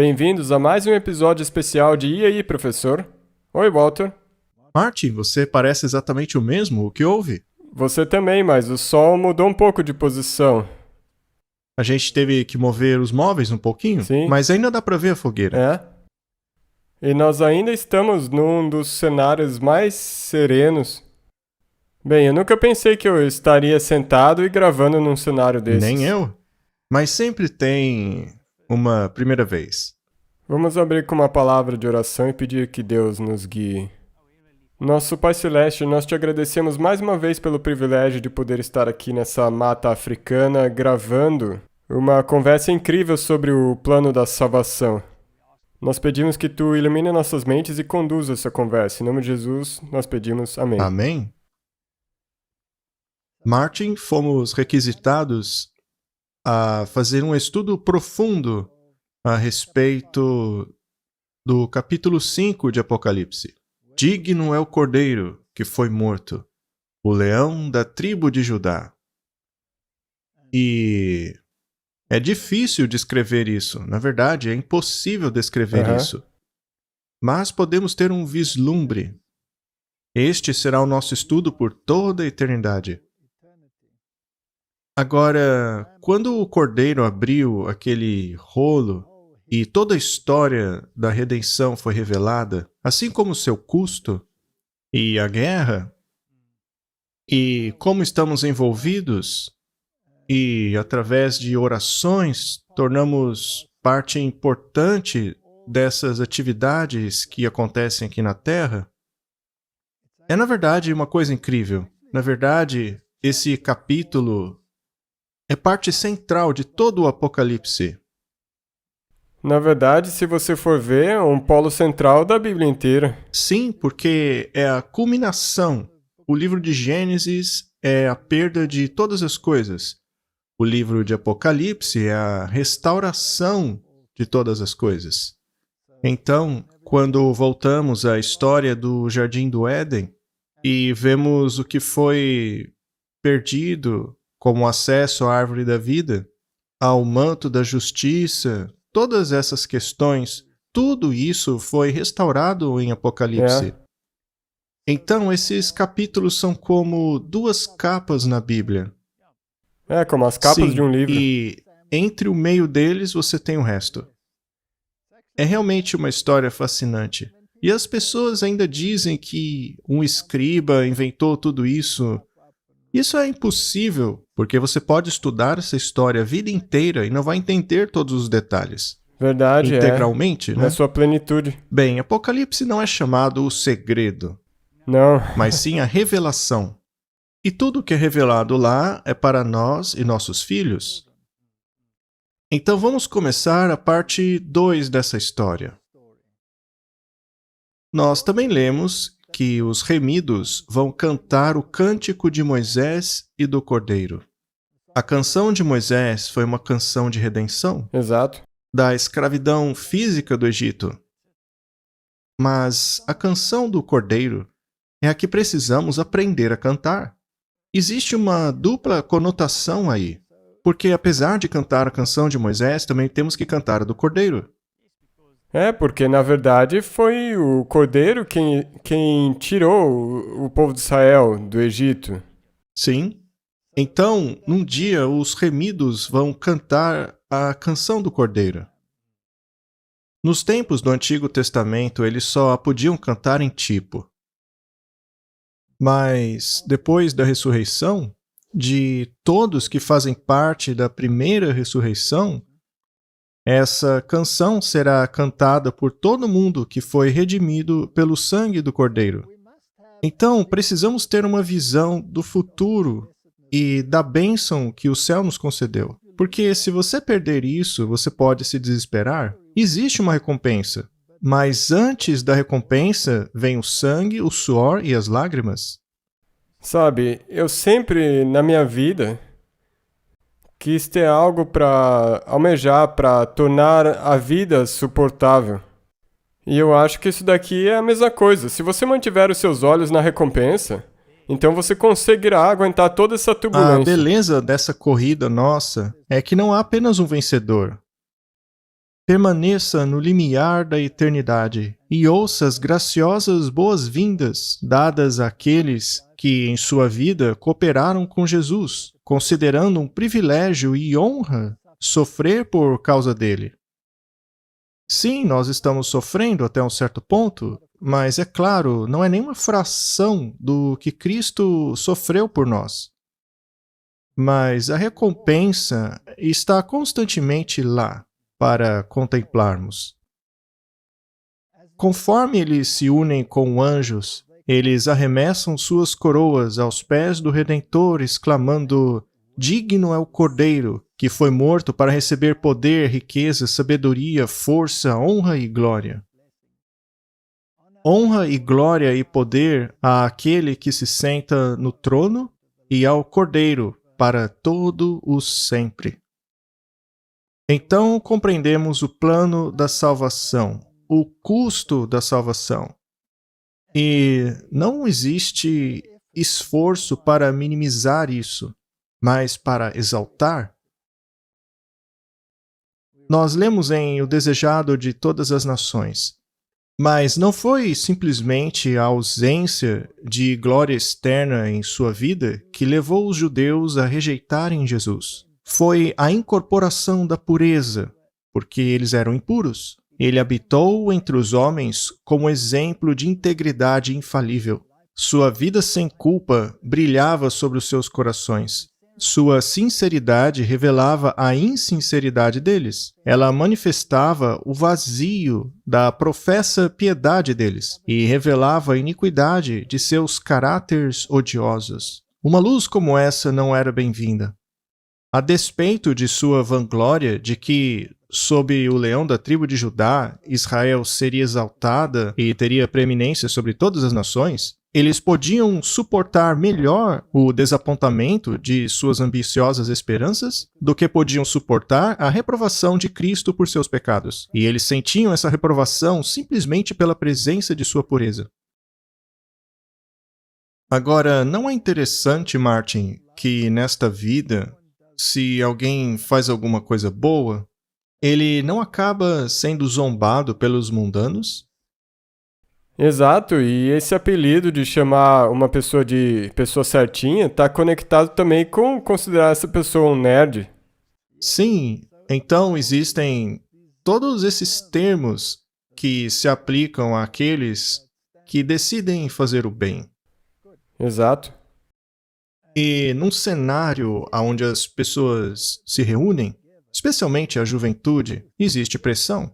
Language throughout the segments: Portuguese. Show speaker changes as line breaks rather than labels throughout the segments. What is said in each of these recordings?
Bem-vindos a mais um episódio especial de E aí, professor? Oi, Walter.
Martin, você parece exatamente o mesmo. O que houve?
Você também, mas o sol mudou um pouco de posição.
A gente teve que mover os móveis um pouquinho,
Sim.
mas ainda dá pra ver a fogueira.
É? E nós ainda estamos num dos cenários mais serenos. Bem, eu nunca pensei que eu estaria sentado e gravando num cenário desses.
Nem eu. Mas sempre tem uma primeira vez.
Vamos abrir com uma palavra de oração e pedir que Deus nos guie. Nosso Pai Celeste, nós te agradecemos mais uma vez pelo privilégio de poder estar aqui nessa mata africana gravando uma conversa incrível sobre o plano da salvação. Nós pedimos que tu ilumine nossas mentes e conduza essa conversa. Em nome de Jesus, nós pedimos amém.
Amém? Martin, fomos requisitados a fazer um estudo profundo a respeito do capítulo 5 de Apocalipse. Digno é o Cordeiro que foi morto, o leão da tribo de Judá. E é difícil descrever isso. Na verdade, é impossível descrever isso. Mas podemos ter um vislumbre. Este será o nosso estudo por toda a eternidade. Agora, quando o Cordeiro abriu aquele rolo e toda a história da redenção foi revelada, assim como o seu custo e a guerra, e como estamos envolvidos, e através de orações tornamos parte importante dessas atividades que acontecem aqui na Terra, é na verdade uma coisa incrível. Na verdade, esse capítulo é parte central de todo o Apocalipse.
Na verdade, se você for ver, é um polo central da Bíblia inteira.
Sim, porque é a culminação. O livro de Gênesis é a perda de todas as coisas. O livro de Apocalipse é a restauração de todas as coisas. Então, quando voltamos à história do Jardim do Éden e vemos o que foi perdido como acesso à árvore da vida, ao manto da justiça, todas essas questões, tudo isso foi restaurado em Apocalipse. Então, esses capítulos são como duas capas na Bíblia.
É, como as capas
Sim,
de um livro.
E entre o meio deles você tem o resto. É realmente uma história fascinante. E as pessoas ainda dizem que um escriba inventou tudo isso. Isso é impossível, porque você pode estudar essa história a vida inteira e não vai entender todos os detalhes.
Verdade,
integralmente, né?
Na sua plenitude.
Bem, Apocalipse não é chamado o segredo,
Não.
mas sim a revelação. E tudo que é revelado lá é para nós e nossos filhos. Então vamos começar a parte 2 dessa história. Nós também lemos que os remidos vão cantar o cântico de Moisés e do Cordeiro. A canção de Moisés foi uma canção de redenção.
Exato.
Da escravidão física do Egito. Mas a canção do Cordeiro é a que precisamos aprender a cantar. Existe uma dupla conotação aí, porque apesar de cantar a canção de Moisés, também temos que cantar a do Cordeiro.
É, porque na verdade foi o Cordeiro quem tirou o povo de Israel do Egito.
Sim. Então, num dia, os remidos vão cantar a canção do Cordeiro. Nos tempos do Antigo Testamento, eles só podiam cantar em tipo. Mas, depois da ressurreição, de todos que fazem parte da primeira ressurreição, essa canção será cantada por todo mundo que foi redimido pelo sangue do Cordeiro. Então, precisamos ter uma visão do futuro e da bênção que o céu nos concedeu. Porque se você perder isso, você pode se desesperar. Existe uma recompensa. Mas antes da recompensa vem o sangue, o suor e as lágrimas.
Sabe, eu sempre, na minha vida, quis ter algo para almejar, para tornar a vida suportável. E eu acho que isso daqui é a mesma coisa. Se você mantiver os seus olhos na recompensa, então você conseguirá aguentar toda essa turbulência.
A beleza dessa corrida nossa é que não há apenas um vencedor. permaneça no limiar da eternidade e ouça as graciosas boas-vindas dadas àqueles que em sua vida cooperaram com Jesus, considerando um privilégio e honra sofrer por causa dele. Sim, nós estamos sofrendo até um certo ponto, mas é claro, não é nenhuma fração do que Cristo sofreu por nós. Mas a recompensa está constantemente lá para contemplarmos. Conforme eles se unem com anjos, eles arremessam suas coroas aos pés do Redentor, exclamando: digno é o Cordeiro, que foi morto para receber poder, riqueza, sabedoria, força, honra e glória. Honra e glória e poder àquele que se senta no trono e ao Cordeiro para todo o sempre. Então compreendemos o plano da salvação, o custo da salvação. E não existe esforço para minimizar isso, mas para exaltar. Nós lemos em O Desejado de Todas as Nações, mas não foi simplesmente a ausência de glória externa em sua vida que levou os judeus a rejeitarem Jesus. Foi a incorporação da pureza, porque eles eram impuros. Ele habitou entre os homens como exemplo de integridade infalível. Sua vida sem culpa brilhava sobre os seus corações. Sua sinceridade revelava a insinceridade deles. Ela manifestava o vazio da professa piedade deles e revelava a iniquidade de seus caráteres odiosos. Uma luz como essa não era bem-vinda. A despeito de sua vanglória de que, sob o leão da tribo de Judá, Israel seria exaltada e teria preeminência sobre todas as nações, eles podiam suportar melhor o desapontamento de suas ambiciosas esperanças do que podiam suportar a reprovação de Cristo por seus pecados. E eles sentiam essa reprovação simplesmente pela presença de sua pureza. Agora, não é interessante, Martin, que nesta vida, se alguém faz alguma coisa boa, ele não acaba sendo zombado pelos mundanos?
Exato, e esse apelido de chamar uma pessoa de pessoa certinha está conectado também com considerar essa pessoa um nerd.
Sim, então existem todos esses termos que se aplicam àqueles que decidem fazer o bem.
Exato.
E num cenário onde as pessoas se reúnem, especialmente a juventude, existe pressão.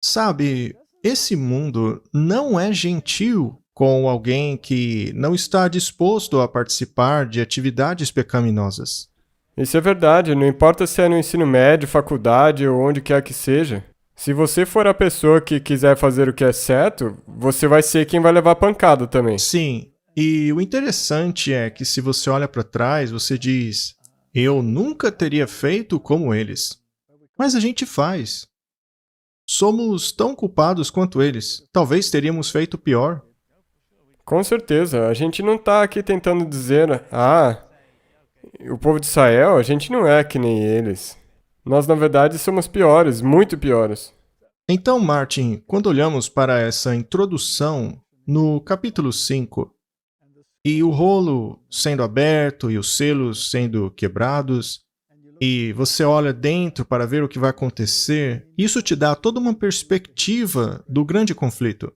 Sabe, esse mundo não é gentil com alguém que não está disposto a participar de atividades pecaminosas.
Isso é verdade, não importa se é no ensino médio, faculdade ou onde quer que seja. Se você for a pessoa que quiser fazer o que é certo, você vai ser quem vai levar pancada também.
Sim, e o interessante é que se você olha para trás, você diz: eu nunca teria feito como eles. Mas a gente faz. Somos tão culpados quanto eles. Talvez teríamos feito pior.
Com certeza, a gente não está aqui tentando dizer, o povo de Israel, a gente não é que nem eles. Nós, na verdade, somos piores, muito piores.
Então, Martin, quando olhamos para essa introdução no capítulo 5, e o rolo sendo aberto e os selos sendo quebrados, e você olha dentro para ver o que vai acontecer, isso te dá toda uma perspectiva do grande conflito.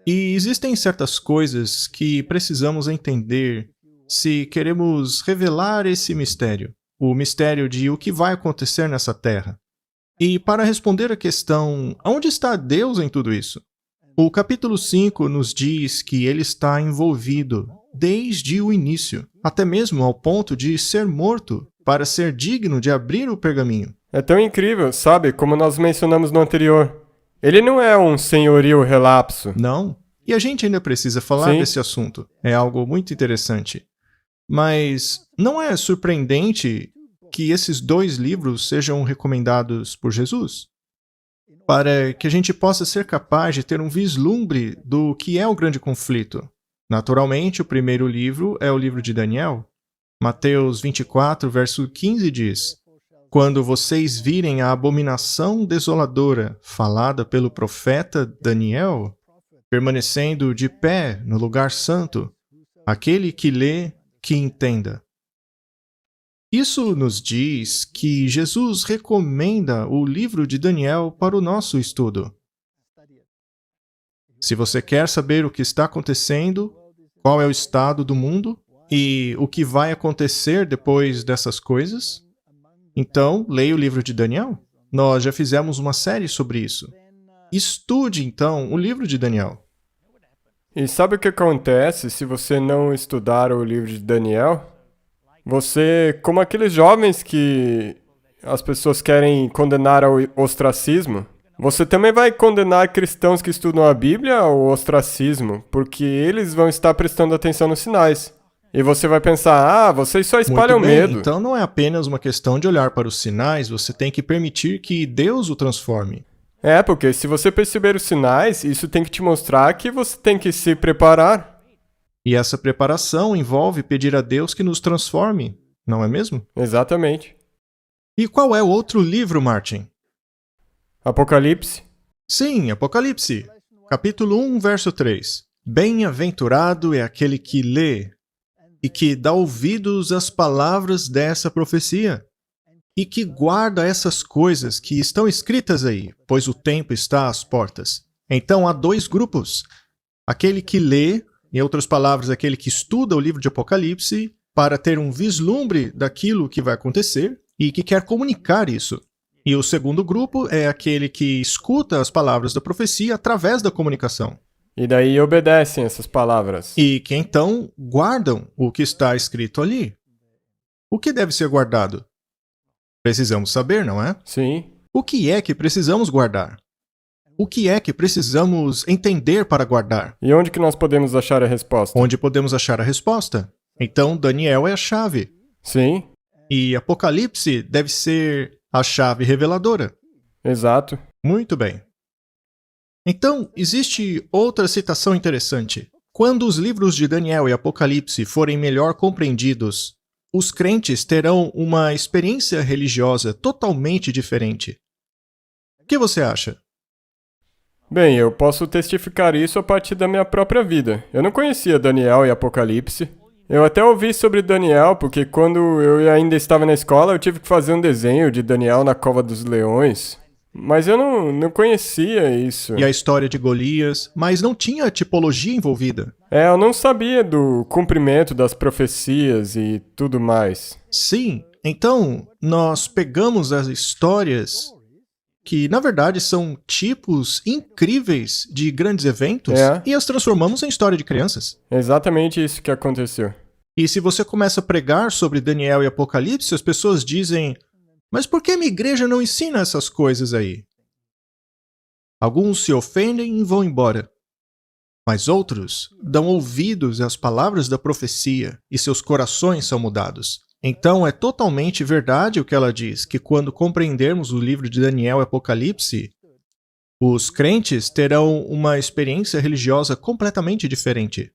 E existem certas coisas que precisamos entender se queremos revelar esse mistério, o mistério de o que vai acontecer nessa terra. E para responder a questão, onde está Deus em tudo isso? O capítulo 5 nos diz que ele está envolvido desde o início, até mesmo ao ponto de ser morto para ser digno de abrir o pergaminho.
É tão incrível, sabe, como nós mencionamos no anterior. Ele não é um senhorio relapso.
Não. E a gente ainda precisa falar
Sim.
desse assunto. É algo muito interessante. Mas não é surpreendente que esses 2 livros sejam recomendados por Jesus? Para que a gente possa ser capaz de ter um vislumbre do que é o grande conflito. Naturalmente, o primeiro livro é o livro de Daniel. Mateus 24, verso 15 diz: Quando vocês virem a abominação desoladora falada pelo profeta Daniel, permanecendo de pé no lugar santo, aquele que lê, que entenda. Isso nos diz que Jesus recomenda o livro de Daniel para o nosso estudo. Se você quer saber o que está acontecendo, qual é o estado do mundo e o que vai acontecer depois dessas coisas, então leia o livro de Daniel. Nós já fizemos uma série sobre isso. Estude, então, o livro de Daniel.
E sabe o que acontece se você não estudar o livro de Daniel? Você, como aqueles jovens que as pessoas querem condenar ao ostracismo, você também vai condenar cristãos que estudam a Bíblia ao ostracismo, porque eles vão estar prestando atenção nos sinais. E você vai pensar, vocês só espalham
Muito bem,
medo.
então não é apenas uma questão de olhar para os sinais, você tem que permitir que Deus o transforme.
É, porque se você perceber os sinais, isso tem que te mostrar que você tem que se preparar.
E essa preparação envolve pedir a Deus que nos transforme, não é mesmo?
Exatamente.
E qual é o outro livro, Martin?
Apocalipse.
Sim, Apocalipse, capítulo 1, verso 3. Bem-aventurado é aquele que lê e que dá ouvidos às palavras dessa profecia e que guarda essas coisas que estão escritas aí, pois o tempo está às portas. Então há dois grupos. Aquele que lê, em outras palavras, aquele que estuda o livro de Apocalipse para ter um vislumbre daquilo que vai acontecer e que quer comunicar isso. E o segundo grupo é aquele que escuta as palavras da profecia através da comunicação.
E daí obedecem essas palavras.
E que então guardam o que está escrito ali. O que deve ser guardado? Precisamos saber, não é?
Sim.
O que é que precisamos guardar? O que é que precisamos entender para guardar?
E onde que nós podemos achar a resposta?
Onde podemos achar a resposta? Então, Daniel é a chave.
Sim,
E Apocalipse deve ser a chave reveladora.
exato.
Muito bem. Então, existe outra citação interessante. Quando os livros de Daniel e Apocalipse forem melhor compreendidos, os crentes terão uma experiência religiosa totalmente diferente. O que você acha?
Bem, eu posso testificar isso a partir da minha própria vida. Eu não conhecia Daniel e Apocalipse. Eu até ouvi sobre Daniel, porque quando eu ainda estava na escola, eu tive que fazer um desenho de Daniel na cova dos leões. Mas eu não conhecia isso.
E a história de Golias, mas não tinha tipologia envolvida.
Eu não sabia do cumprimento das profecias e tudo mais.
Sim, então nós pegamos as histórias que, na verdade, são tipos incríveis de grandes eventos e as transformamos em história de crianças.
É exatamente isso que aconteceu.
E se você começa a pregar sobre Daniel e Apocalipse, as pessoas dizem: mas por que minha igreja não ensina essas coisas aí? Alguns se ofendem e vão embora. Mas outros dão ouvidos às palavras da profecia e seus corações são mudados. Então é totalmente verdade o que ela diz, que quando compreendermos o livro de Daniel e Apocalipse, os crentes terão uma experiência religiosa completamente diferente.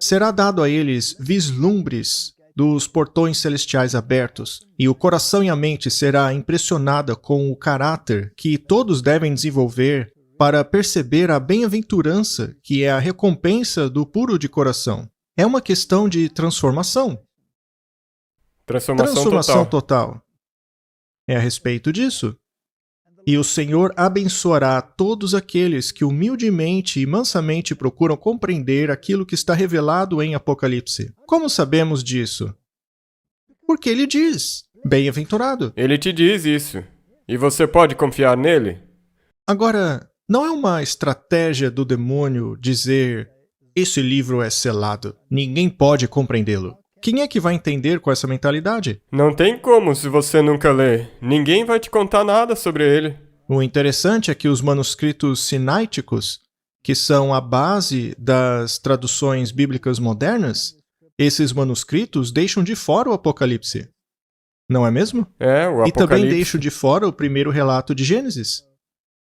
Será dado a eles vislumbres dos portões celestiais abertos, e o coração e a mente será impressionada com o caráter que todos devem desenvolver para perceber a bem-aventurança, que é a recompensa do puro de coração. É uma questão de transformação.
Transformação
total. É a respeito disso. E o Senhor abençoará todos aqueles que humildemente e mansamente procuram compreender aquilo que está revelado em Apocalipse. Como sabemos disso? Porque ele diz: bem-aventurado.
Ele te diz isso. E você pode confiar nele?
Agora, não é uma estratégia do demônio dizer: esse livro é selado, ninguém pode compreendê-lo. Quem é que vai entender com essa mentalidade?
Não tem como se você nunca lê. Ninguém vai te contar nada sobre ele.
O interessante é que os manuscritos sináiticos, que são a base das traduções bíblicas modernas, esses manuscritos deixam de fora o Apocalipse. Não é mesmo?
O
E também
Apocalipse.
deixam de fora o primeiro relato de Gênesis.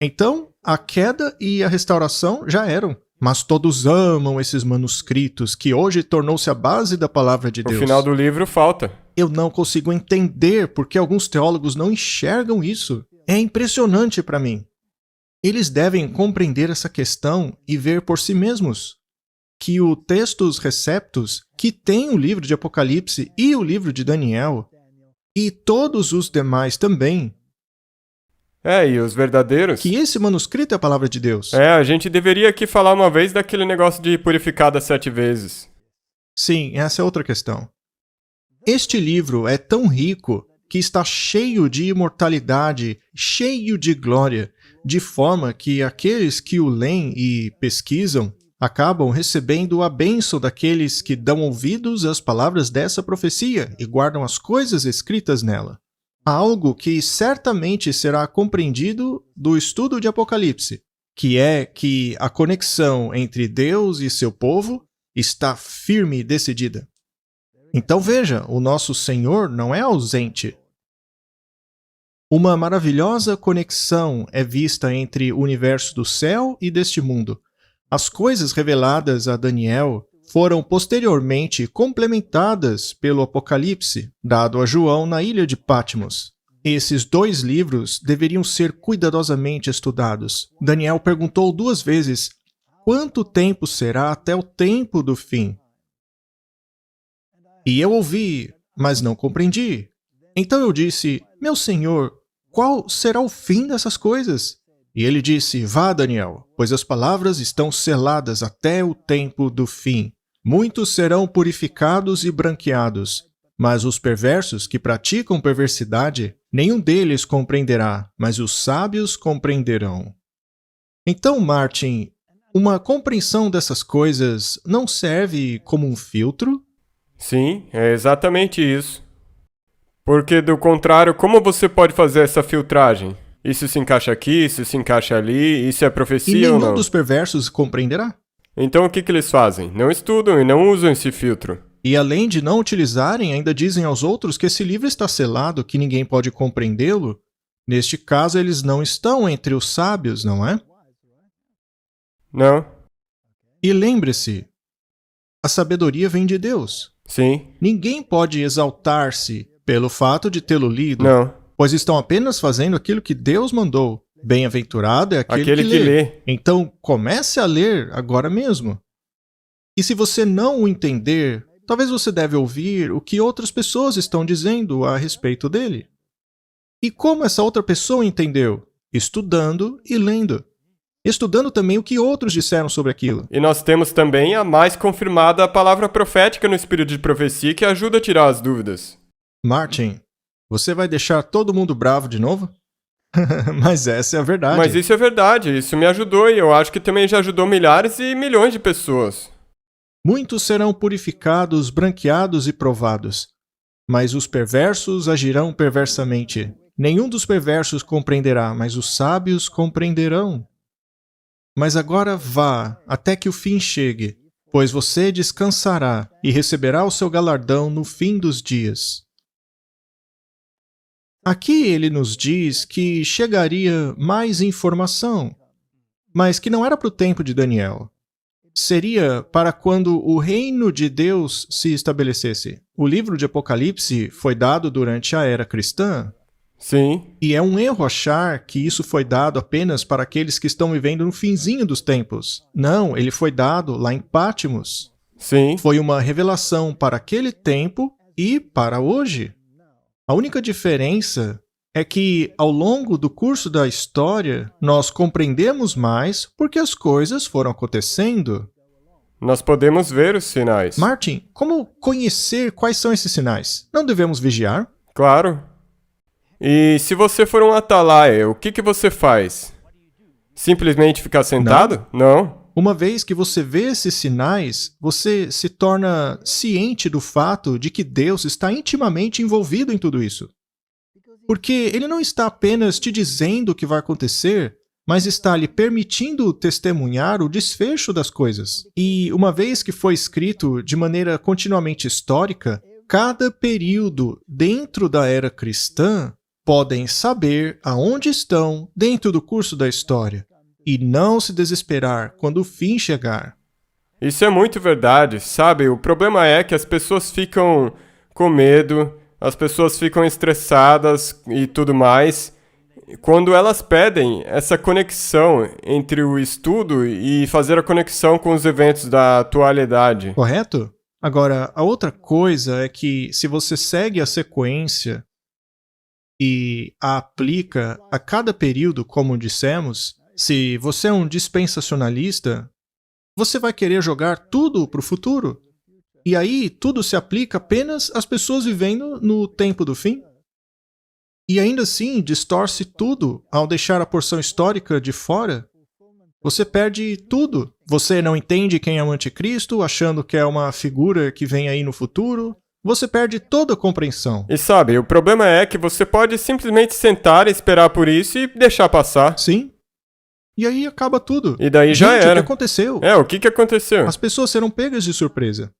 Então, a queda e a restauração já eram. Mas todos amam esses manuscritos que hoje tornou-se a base da palavra de
O
Deus.
final do livro falta.
Eu não consigo entender porque alguns teólogos não enxergam isso. É impressionante para mim. Eles devem compreender essa questão e ver por si mesmos que o Textus Receptus, que tem o livro de Apocalipse e o livro de Daniel, e todos os demais também,
E os verdadeiros?
que esse manuscrito é a palavra de Deus.
A gente deveria aqui falar uma vez daquele negócio de purificada 7 vezes.
Sim, essa é outra questão. Este livro é tão rico que está cheio de imortalidade, cheio de glória, de forma que aqueles que o leem e pesquisam acabam recebendo a bênção daqueles que dão ouvidos às palavras dessa profecia e guardam as coisas escritas nela. Algo que certamente será compreendido do estudo de Apocalipse, que é que a conexão entre Deus e seu povo está firme e decidida. Então veja, o nosso Senhor não é ausente. Uma maravilhosa conexão é vista entre o universo do céu e deste mundo. As coisas reveladas a Daniel foram posteriormente complementadas pelo Apocalipse, dado a João na ilha de Patmos. Esses 2 livros deveriam ser cuidadosamente estudados. Daniel perguntou 2 vezes: quanto tempo será até o tempo do fim? E eu ouvi, mas não compreendi. Então eu disse: meu senhor, qual será o fim dessas coisas? E ele disse: vá, Daniel, pois as palavras estão seladas até o tempo do fim. Muitos serão purificados e branqueados, mas os perversos que praticam perversidade, nenhum deles compreenderá, mas os sábios compreenderão. Então, Martin, uma compreensão dessas coisas não serve como um filtro?
Sim, é exatamente isso. Porque, do contrário, como você pode fazer essa filtragem? Isso se encaixa aqui, isso se encaixa ali, isso é
E
profecia ou
nenhum
não?
dos perversos compreenderá.
Então o que eles fazem? Não estudam e não usam esse filtro.
E além de não utilizarem, ainda dizem aos outros que esse livro está selado, que ninguém pode compreendê-lo. Neste caso, eles não estão entre os sábios, não é?
Não?
E lembre-se, a sabedoria vem de Deus.
Sim?
Ninguém pode exaltar-se pelo fato de tê-lo lido,
Não.
pois estão apenas fazendo aquilo que Deus mandou. Bem-aventurado é aquele
Aquele que lê.
Então, comece a ler agora mesmo. E se você não o entender, talvez você deve ouvir o que outras pessoas estão dizendo a respeito dele. E como essa outra pessoa entendeu? Estudando e lendo. Estudando também o que outros disseram sobre aquilo.
E nós temos também a mais confirmada palavra profética no espírito de profecia que ajuda a tirar as dúvidas.
Martin, você vai deixar todo mundo bravo de novo? Mas essa é a verdade.
Mas isso é verdade, isso me ajudou e eu acho que também já ajudou milhares e milhões de pessoas.
Muitos serão purificados, branqueados e provados, mas os perversos agirão perversamente. Nenhum dos perversos compreenderá, mas os sábios compreenderão. Mas agora vá, até que o fim chegue, pois você descansará e receberá o seu galardão no fim dos dias. Aqui ele nos diz que chegaria mais informação, mas que não era para o tempo de Daniel. Seria para quando o reino de Deus se estabelecesse. O livro de Apocalipse foi dado durante a era cristã,
Sim,
e é um erro achar que isso foi dado apenas para aqueles que estão vivendo no finzinho dos tempos. Não, ele foi dado lá em Patmos.
sim.
Foi uma revelação para aquele tempo e para hoje. A única diferença é que, ao longo do curso da história, nós compreendemos mais porque as coisas foram acontecendo.
Nós podemos ver os sinais.
Martin, como conhecer quais são esses sinais? Não devemos vigiar?
Claro. E se você for um atalaia, o que você faz? Simplesmente ficar sentado? Não.
Uma vez que você vê esses sinais, você se torna ciente do fato de que Deus está intimamente envolvido em tudo isso. Porque Ele não está apenas te dizendo o que vai acontecer, mas está lhe permitindo testemunhar o desfecho das coisas. E uma vez que foi escrito de maneira continuamente histórica, cada período dentro da era cristã podem saber aonde estão dentro do curso da história. e não se desesperar quando o fim chegar.
Isso é muito verdade, sabe? O problema é que as pessoas ficam com medo, as pessoas ficam estressadas e tudo mais, quando elas pedem essa conexão entre o estudo e fazer a conexão com os eventos da atualidade.
Correto? Agora, a outra coisa é que se você segue a sequência e a aplica a cada período, como dissemos, se você é um dispensacionalista, você vai querer jogar tudo para o futuro. E aí tudo se aplica apenas às pessoas vivendo no tempo do fim. E ainda assim distorce tudo ao deixar a porção histórica de fora. Você perde tudo. Você não entende quem é o anticristo, achando que é uma figura que vem aí no futuro. Você perde toda a compreensão.
E sabe, o problema é que você pode simplesmente sentar e esperar por isso e deixar passar.
Sim. E aí acaba tudo.
E daí já
Gente,
era.
o que aconteceu?
O que aconteceu?
As pessoas serão pegas de surpresa.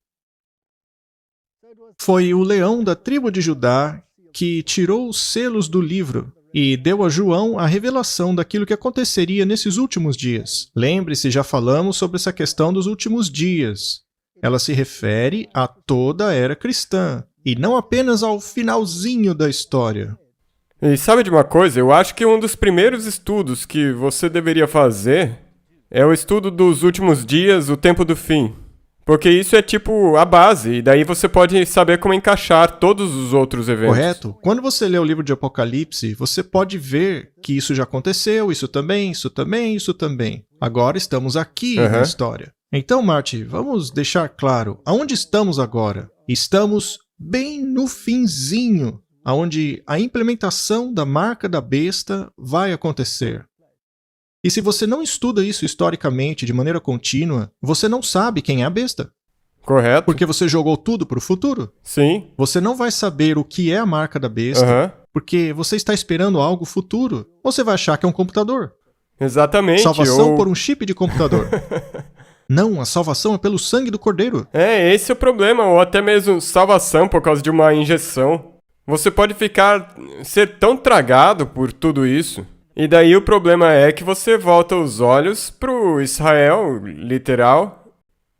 Foi o leão da tribo de Judá que tirou os selos do livro e deu a João a revelação daquilo que aconteceria nesses últimos dias. Lembre-se, já falamos sobre essa questão dos últimos dias. Ela se refere a toda a era cristã e não apenas ao finalzinho da história.
E sabe de uma coisa? Eu acho que um dos primeiros estudos que você deveria fazer é o estudo dos últimos dias, o tempo do fim. Porque isso é tipo a base, e daí você pode saber como encaixar todos os outros eventos.
Correto? Quando você lê o livro de Apocalipse, você pode ver que isso já aconteceu, isso também, isso também, isso também. Agora estamos aqui na história. Então, Marty, vamos deixar claro, aonde estamos agora? Estamos bem no finzinho, onde a implementação da marca da besta vai acontecer. E se você não estuda isso historicamente de maneira contínua, você não sabe quem é a besta.
Correto?
Porque você jogou tudo para o futuro.
Sim.
Você não vai saber o que é a marca da besta, porque você está esperando algo futuro. Você vai achar que é um computador.
Exatamente.
Salvação por um chip de computador. Não, a salvação é pelo sangue do cordeiro.
Esse é o problema, ou até mesmo salvação por causa de uma injeção. Você pode ser tão tragado por tudo isso. E daí o problema é que você volta os olhos pro Israel, literal,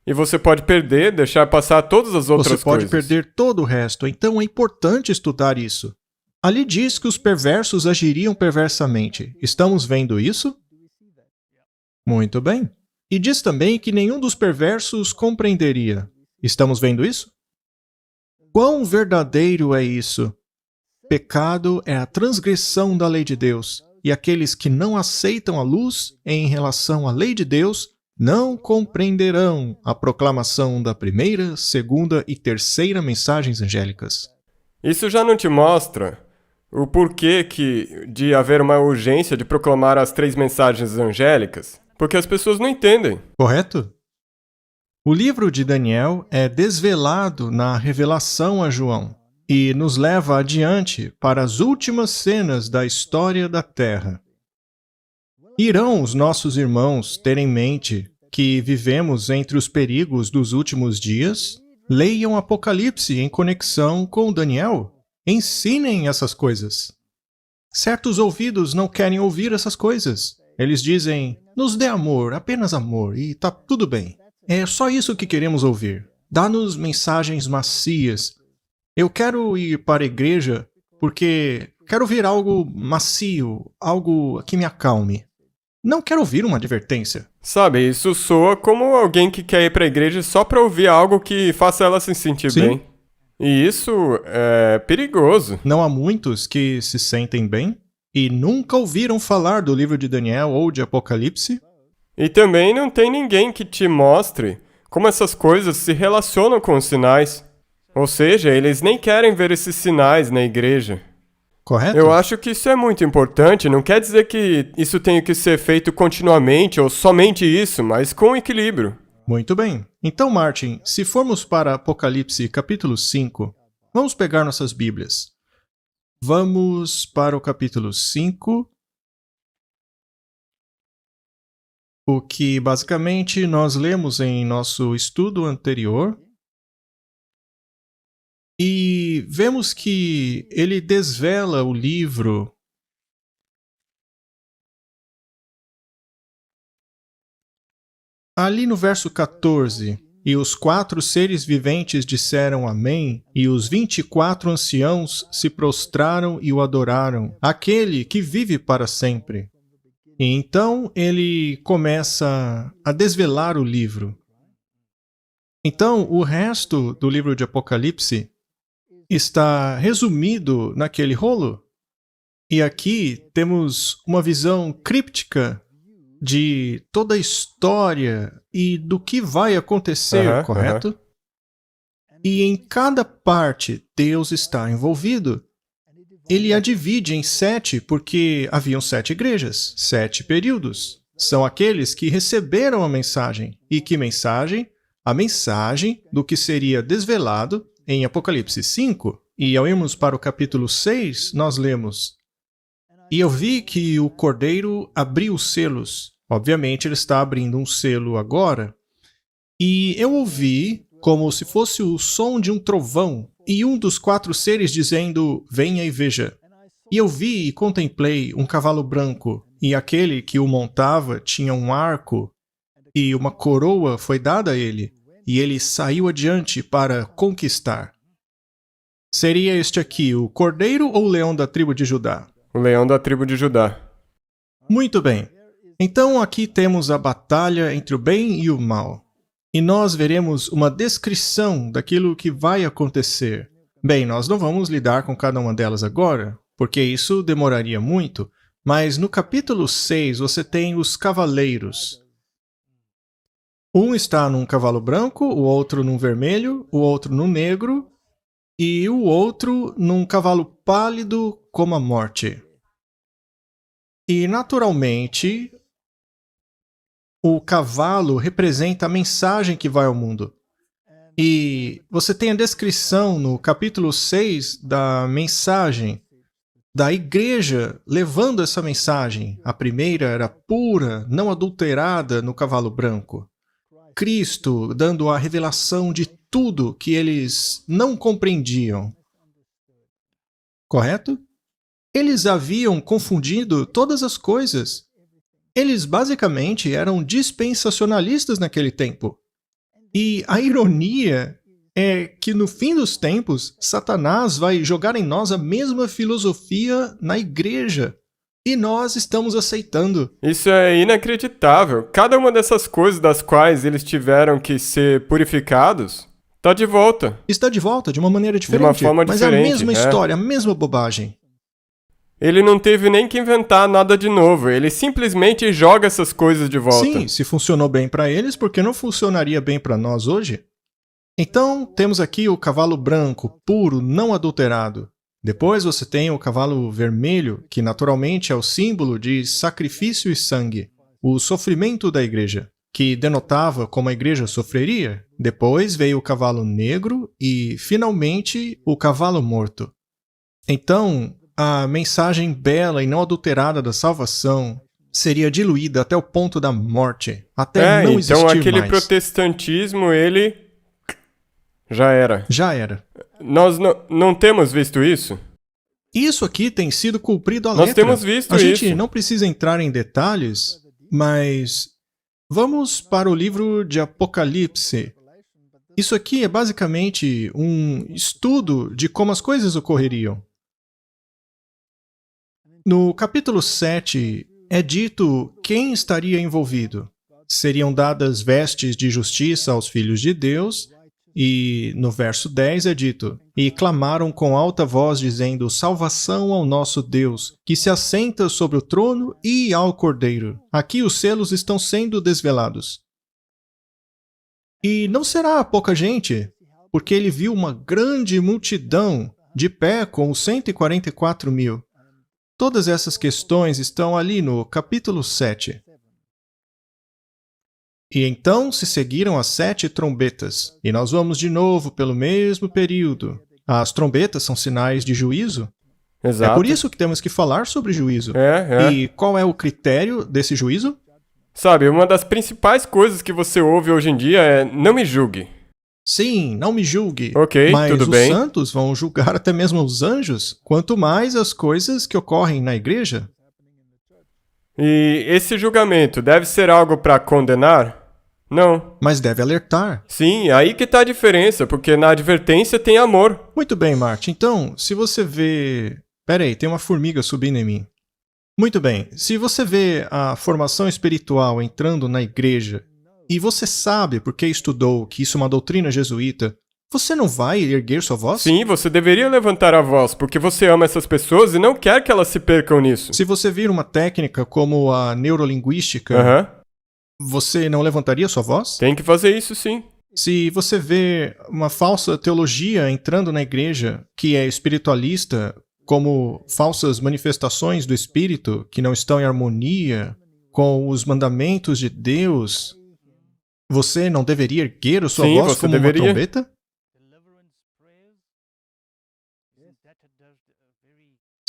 e você pode deixar passar todas as outras coisas.
Você pode perder todo o resto, então é importante estudar isso. Ali diz que os perversos agiriam perversamente. Estamos vendo isso? Muito bem. E diz também que nenhum dos perversos compreenderia. Estamos vendo isso? Quão verdadeiro é isso? Pecado é a transgressão da lei de Deus. E aqueles que não aceitam a luz em relação à lei de Deus não compreenderão a proclamação da primeira, segunda e terceira mensagens angélicas.
Isso já não te mostra o porquê de haver uma urgência de proclamar as 3 mensagens angélicas? Porque as pessoas não entendem.
Correto? O livro de Daniel é desvelado na revelação a João e nos leva adiante para as últimas cenas da história da Terra. Irão os nossos irmãos ter em mente que vivemos entre os perigos dos últimos dias? Leiam Apocalipse em conexão com Daniel. Ensinem essas coisas. Certos ouvidos não querem ouvir essas coisas. Eles dizem, nos dê amor, apenas amor, e tá tudo bem. É só isso que queremos ouvir. Dá-nos mensagens macias. Eu quero ir para a igreja porque quero ouvir algo macio, algo que me acalme. Não quero ouvir uma advertência.
Sabe, isso soa como alguém que quer ir para a igreja só para ouvir algo que faça ela se sentir bem. E isso é perigoso.
Não há muitos que se sentem bem e nunca ouviram falar do livro de Daniel ou de Apocalipse.
E também não tem ninguém que te mostre como essas coisas se relacionam com os sinais. Ou seja, eles nem querem ver esses sinais na igreja.
Correto?
Eu acho que isso é muito importante. Não quer dizer que isso tenha que ser feito continuamente ou somente isso, mas com equilíbrio.
Muito bem. Então, Martin, se formos para Apocalipse capítulo 5, vamos pegar nossas Bíblias. Vamos para o capítulo 5, o que basicamente nós lemos em nosso estudo anterior. E vemos que ele desvela o livro Ali no verso 14, e os 4 seres viventes disseram amém, e os 24 anciãos se prostraram e o adoraram, aquele que vive para sempre. E então ele começa a desvelar o livro. Então, o resto do livro de Apocalipse está resumido naquele rolo. E aqui temos uma visão críptica de toda a história e do que vai acontecer, correto? E em cada parte Deus está envolvido. Ele a divide em 7 porque haviam 7 igrejas, 7 períodos. São aqueles que receberam a mensagem. E que mensagem? A mensagem do que seria desvelado em Apocalipse 5. E ao irmos para o capítulo 6, nós lemos: E eu vi que o Cordeiro abriu os selos. Obviamente, ele está abrindo um selo agora. E eu ouvi como se fosse o som de um trovão, e um dos 4 seres dizendo, venha e veja. E eu vi e contemplei um cavalo branco, e aquele que o montava tinha um arco, e uma coroa foi dada a ele, e ele saiu adiante para conquistar. Seria este aqui o cordeiro ou o leão da tribo de Judá?
O leão da tribo de Judá.
Muito bem. Então aqui temos a batalha entre o bem e o mal. E nós veremos uma descrição daquilo que vai acontecer. Bem, nós não vamos lidar com cada uma delas agora, porque isso demoraria muito, mas no capítulo 6 você tem os cavaleiros. Um está num cavalo branco, o outro num vermelho, o outro num negro, e o outro num cavalo pálido como a morte. E, naturalmente, o cavalo representa a mensagem que vai ao mundo. E você tem a descrição no capítulo 6 da mensagem da igreja levando essa mensagem. A primeira era pura, não adulterada no cavalo branco. Cristo dando a revelação de tudo que eles não compreendiam. Correto? Eles haviam confundido todas as coisas. Eles basicamente eram dispensacionalistas naquele tempo. E a ironia é que no fim dos tempos, Satanás vai jogar em nós a mesma filosofia na igreja. E nós estamos aceitando.
Isso é inacreditável. Cada uma dessas coisas das quais eles tiveram que ser purificados, está de volta.
Está de volta de uma maneira diferente.
De uma forma
mas
diferente.
é a mesma história, a mesma bobagem.
Ele não teve nem que inventar nada de novo. Ele simplesmente joga essas coisas de volta.
Sim, se funcionou bem para eles, por que não funcionaria bem para nós hoje? Então, temos aqui o cavalo branco, puro, não adulterado. Depois você tem o cavalo vermelho, que naturalmente é o símbolo de sacrifício e sangue, o sofrimento da igreja, que denotava como a igreja sofreria. Depois veio o cavalo negro e, finalmente, o cavalo morto. Então, a mensagem bela e não adulterada da salvação seria diluída até o ponto da morte, até não existir mais.
Então aquele protestantismo, ele já era.
Já era.
Nós não temos visto isso?
Isso aqui tem sido cumprido à letra.
Nós temos visto
isso. A
isso.
gente não precisa entrar em detalhes, mas vamos para o livro de Apocalipse. Isso aqui é basicamente um estudo de como as coisas ocorreriam. No capítulo 7, é dito quem estaria envolvido. Seriam dadas vestes de justiça aos filhos de Deus, e no verso 10 é dito, e clamaram com alta voz, dizendo, salvação ao nosso Deus, que se assenta sobre o trono e ao Cordeiro. Aqui os selos estão sendo desvelados. E não será pouca gente, porque ele viu uma grande multidão de pé com os 144 mil. Todas essas questões estão ali no capítulo 7. E então se seguiram as 7 trombetas, e nós vamos de novo pelo mesmo período. As trombetas são sinais de juízo.
Exato.
É por isso que temos que falar sobre juízo. E qual é o critério desse juízo?
Sabe, uma das principais coisas que você ouve hoje em dia é não me julgue.
Sim, não me julgue.
Ok,
mas
tudo bem.
Os santos vão julgar até mesmo os anjos, quanto mais as coisas que ocorrem na igreja.
E esse julgamento deve ser algo para condenar? Não.
Mas deve alertar.
Sim, aí que tá a diferença, porque na advertência tem amor.
Muito bem, Martin. Então, se você vê... Pera aí, tem uma formiga subindo em mim. Muito bem. Se você vê a formação espiritual entrando na igreja e você sabe, porque estudou, que isso é uma doutrina jesuíta, você não vai erguer sua voz?
Sim, você deveria levantar a voz, porque você ama essas pessoas e não quer que elas se percam nisso.
Se você vir uma técnica como a neurolinguística,
Aham.
você não levantaria sua voz?
Tem que fazer isso sim.
Se você vê uma falsa teologia entrando na igreja, que é espiritualista, como falsas manifestações do Espírito que não estão em harmonia com os mandamentos de Deus, você não deveria erguer a sua
Sim,
voz
você
como
deveria.
uma trombeta?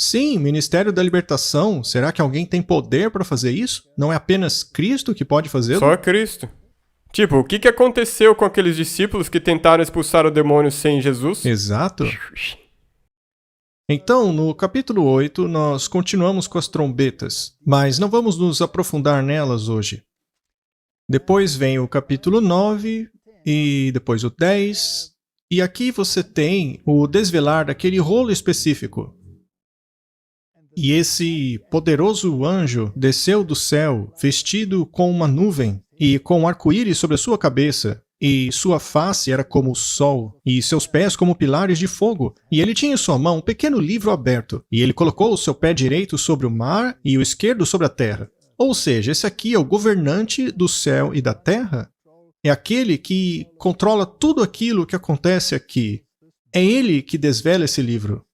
Sim, Ministério da Libertação. Será que alguém tem poder para fazer isso? Não é apenas Cristo que pode fazê-lo?
Só Cristo. Tipo, o que aconteceu com aqueles discípulos que tentaram expulsar o demônio sem Jesus?
Exato. Então, no capítulo 8, nós continuamos com as trombetas, mas não vamos nos aprofundar nelas hoje. Depois vem o capítulo 9 e depois o 10, e aqui você tem o desvelar daquele rolo específico. E esse poderoso anjo desceu do céu, vestido com uma nuvem e com um arco-íris sobre a sua cabeça, e sua face era como o sol, e seus pés como pilares de fogo. E ele tinha em sua mão um pequeno livro aberto, e ele colocou o seu pé direito sobre o mar e o esquerdo sobre a terra. Ou seja, esse aqui é o governante do céu e da terra. É aquele que controla tudo aquilo que acontece aqui. É ele que desvela esse livro.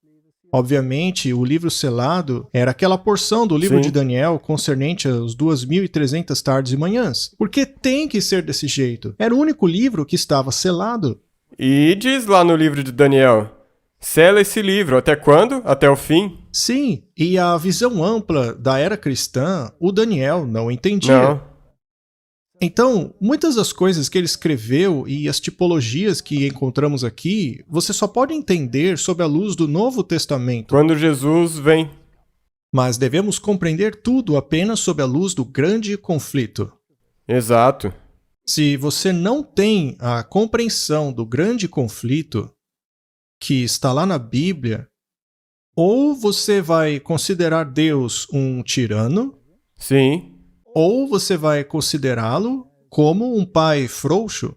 Obviamente, o livro selado era aquela porção do livro
Sim.
de Daniel concernente às 2.300 tardes e manhãs. Porque tem que ser desse jeito. Era o único livro que estava selado.
E diz lá no livro de Daniel, sela esse livro, até quando? Até o fim?
Sim, e a visão ampla da era cristã, o Daniel não entendia.
Não.
Então, muitas das coisas que ele escreveu e as tipologias que encontramos aqui, você só pode entender sob a luz do Novo Testamento.
Quando Jesus vem.
Mas devemos compreender tudo apenas sob a luz do grande conflito.
Exato.
Se você não tem a compreensão do grande conflito que está lá na Bíblia, ou você vai considerar Deus um tirano,
Sim.
ou você vai considerá-lo como um pai frouxo,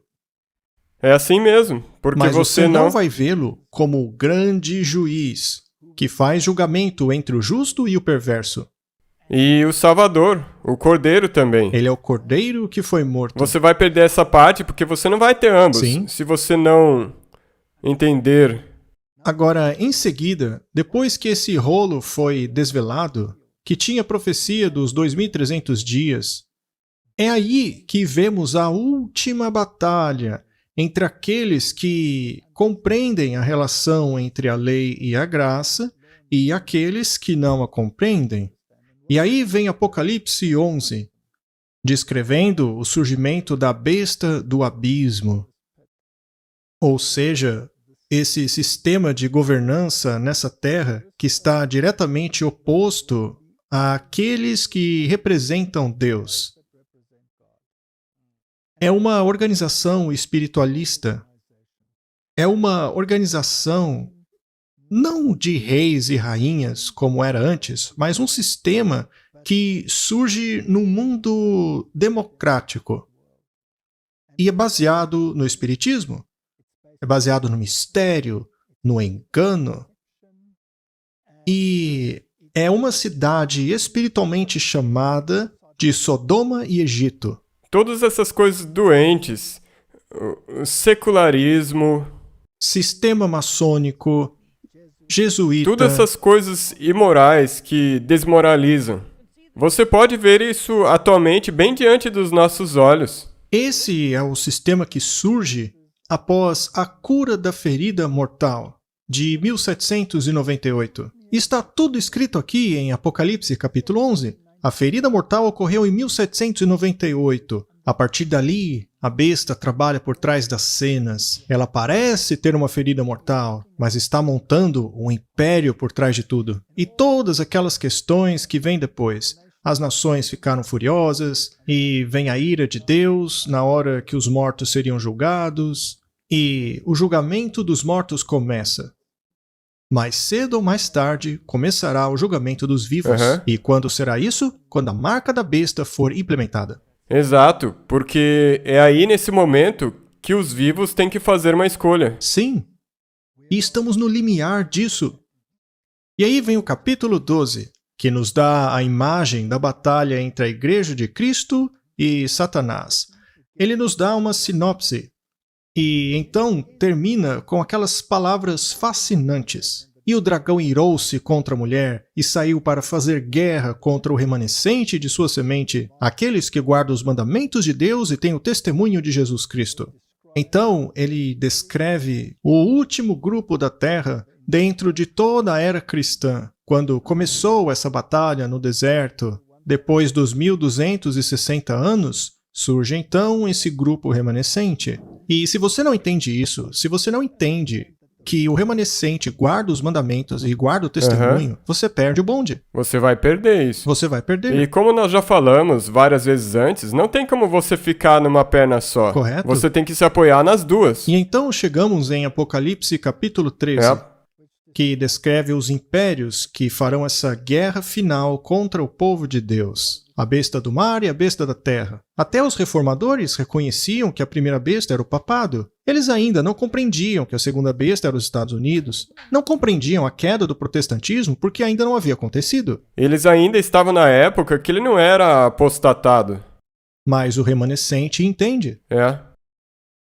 É assim mesmo, porque
mas
você
você não
não...
vai vê-lo como o grande juiz que faz julgamento entre o justo e o perverso.
E o Salvador, o Cordeiro também.
Ele é o cordeiro que foi morto.
Você vai perder essa parte porque você não vai ter ambos.
Sim.
Se você não entender.
Agora, em seguida, depois que esse rolo foi desvelado, que tinha profecia dos 2.300 dias, é aí que vemos a última batalha entre aqueles que compreendem a relação entre a lei e a graça e aqueles que não a compreendem. E aí vem Apocalipse 11, descrevendo o surgimento da besta do abismo. Ou seja, esse sistema de governança nessa terra que está diretamente oposto àqueles que representam Deus. É uma organização espiritualista. É uma organização não de reis e rainhas, como era antes, mas um sistema que surge num mundo democrático. E é baseado no espiritismo. É baseado no mistério, no engano. E é uma cidade espiritualmente chamada de Sodoma e Egito.
Todas essas coisas doentes, o secularismo,
Sistema maçônico, jesuíta.
todas essas coisas imorais que desmoralizam. Você pode ver isso atualmente bem diante dos nossos olhos.
Esse é o sistema que surge após a cura da ferida mortal, de 1798. Está tudo escrito aqui em Apocalipse capítulo 11. A ferida mortal ocorreu em 1798. A partir dali, a besta trabalha por trás das cenas. Ela parece ter uma ferida mortal, mas está montando um império por trás de tudo. E todas aquelas questões que vêm depois. as nações ficaram furiosas, e vem a ira de Deus na hora que os mortos seriam julgados, e o julgamento dos mortos começa. Mais cedo ou mais tarde, começará o julgamento dos vivos.
Aham.
E quando será isso? Quando a marca da besta for implementada.
Exato, porque é aí nesse momento que os vivos têm que fazer uma escolha.
Sim. E estamos no limiar disso. E aí vem o capítulo 12, que nos dá a imagem da batalha entre a Igreja de Cristo e Satanás. Ele nos dá uma sinopse. E então termina com aquelas palavras fascinantes. E o dragão irou-se contra a mulher e saiu para fazer guerra contra o remanescente de sua semente, aqueles que guardam os mandamentos de Deus e têm o testemunho de Jesus Cristo. Então, ele descreve o último grupo da Terra dentro de toda a era cristã, quando começou essa batalha no deserto. Depois dos 1260 anos, surge então esse grupo remanescente. E se você não entende isso, se você não entende que o remanescente guarda os mandamentos e guarda o testemunho, você perde o bonde.
Você vai perder isso.
Você vai perder.
E como nós já falamos várias vezes antes, não tem como você ficar numa perna só.
Correto.
Você tem que se apoiar nas duas.
E então chegamos em Apocalipse capítulo 13, que descreve os impérios que farão essa guerra final contra o povo de Deus. A besta do mar e a besta da terra. Até os reformadores reconheciam que a primeira besta era o papado. Eles ainda não compreendiam que a segunda besta era os Estados Unidos. Não compreendiam a queda do protestantismo porque ainda não havia acontecido.
Eles ainda estavam na época que ele não era apostatado.
Mas o remanescente entende.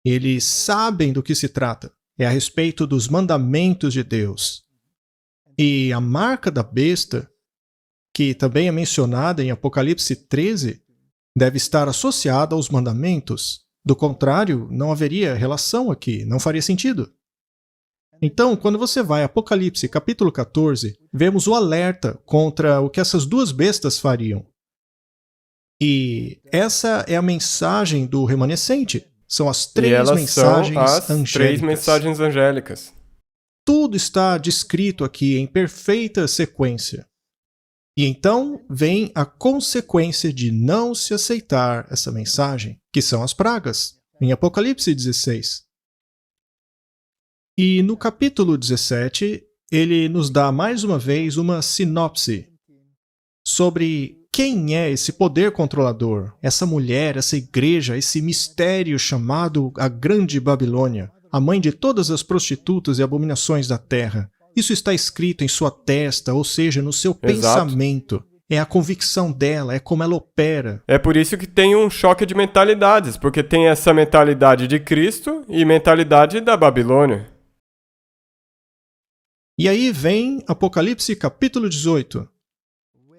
Eles sabem do que se trata. É a respeito dos mandamentos de Deus. E a marca da besta, que também é mencionada em Apocalipse 13, deve estar associada aos mandamentos. Do contrário, não haveria relação aqui, não faria sentido. Então, quando você vai a Apocalipse capítulo 14, vemos o alerta contra o que essas duas bestas fariam. E essa é a mensagem do remanescente. São as três mensagens angélicas.
Três mensagens angélicas.
Tudo está descrito aqui em perfeita sequência. E então vem a consequência de não se aceitar essa mensagem, que são as pragas, em Apocalipse 16. E no capítulo 17, ele nos dá mais uma vez uma sinopse sobre quem é esse poder controlador, essa mulher, essa igreja, esse mistério chamado a Grande Babilônia, a mãe de todas as prostitutas e abominações da terra. Isso está escrito em sua testa, ou seja, no seu pensamento. É a convicção dela, é como ela opera.
É por isso que tem um choque de mentalidades, porque tem essa mentalidade de Cristo e mentalidade da Babilônia.
E aí vem Apocalipse capítulo 18,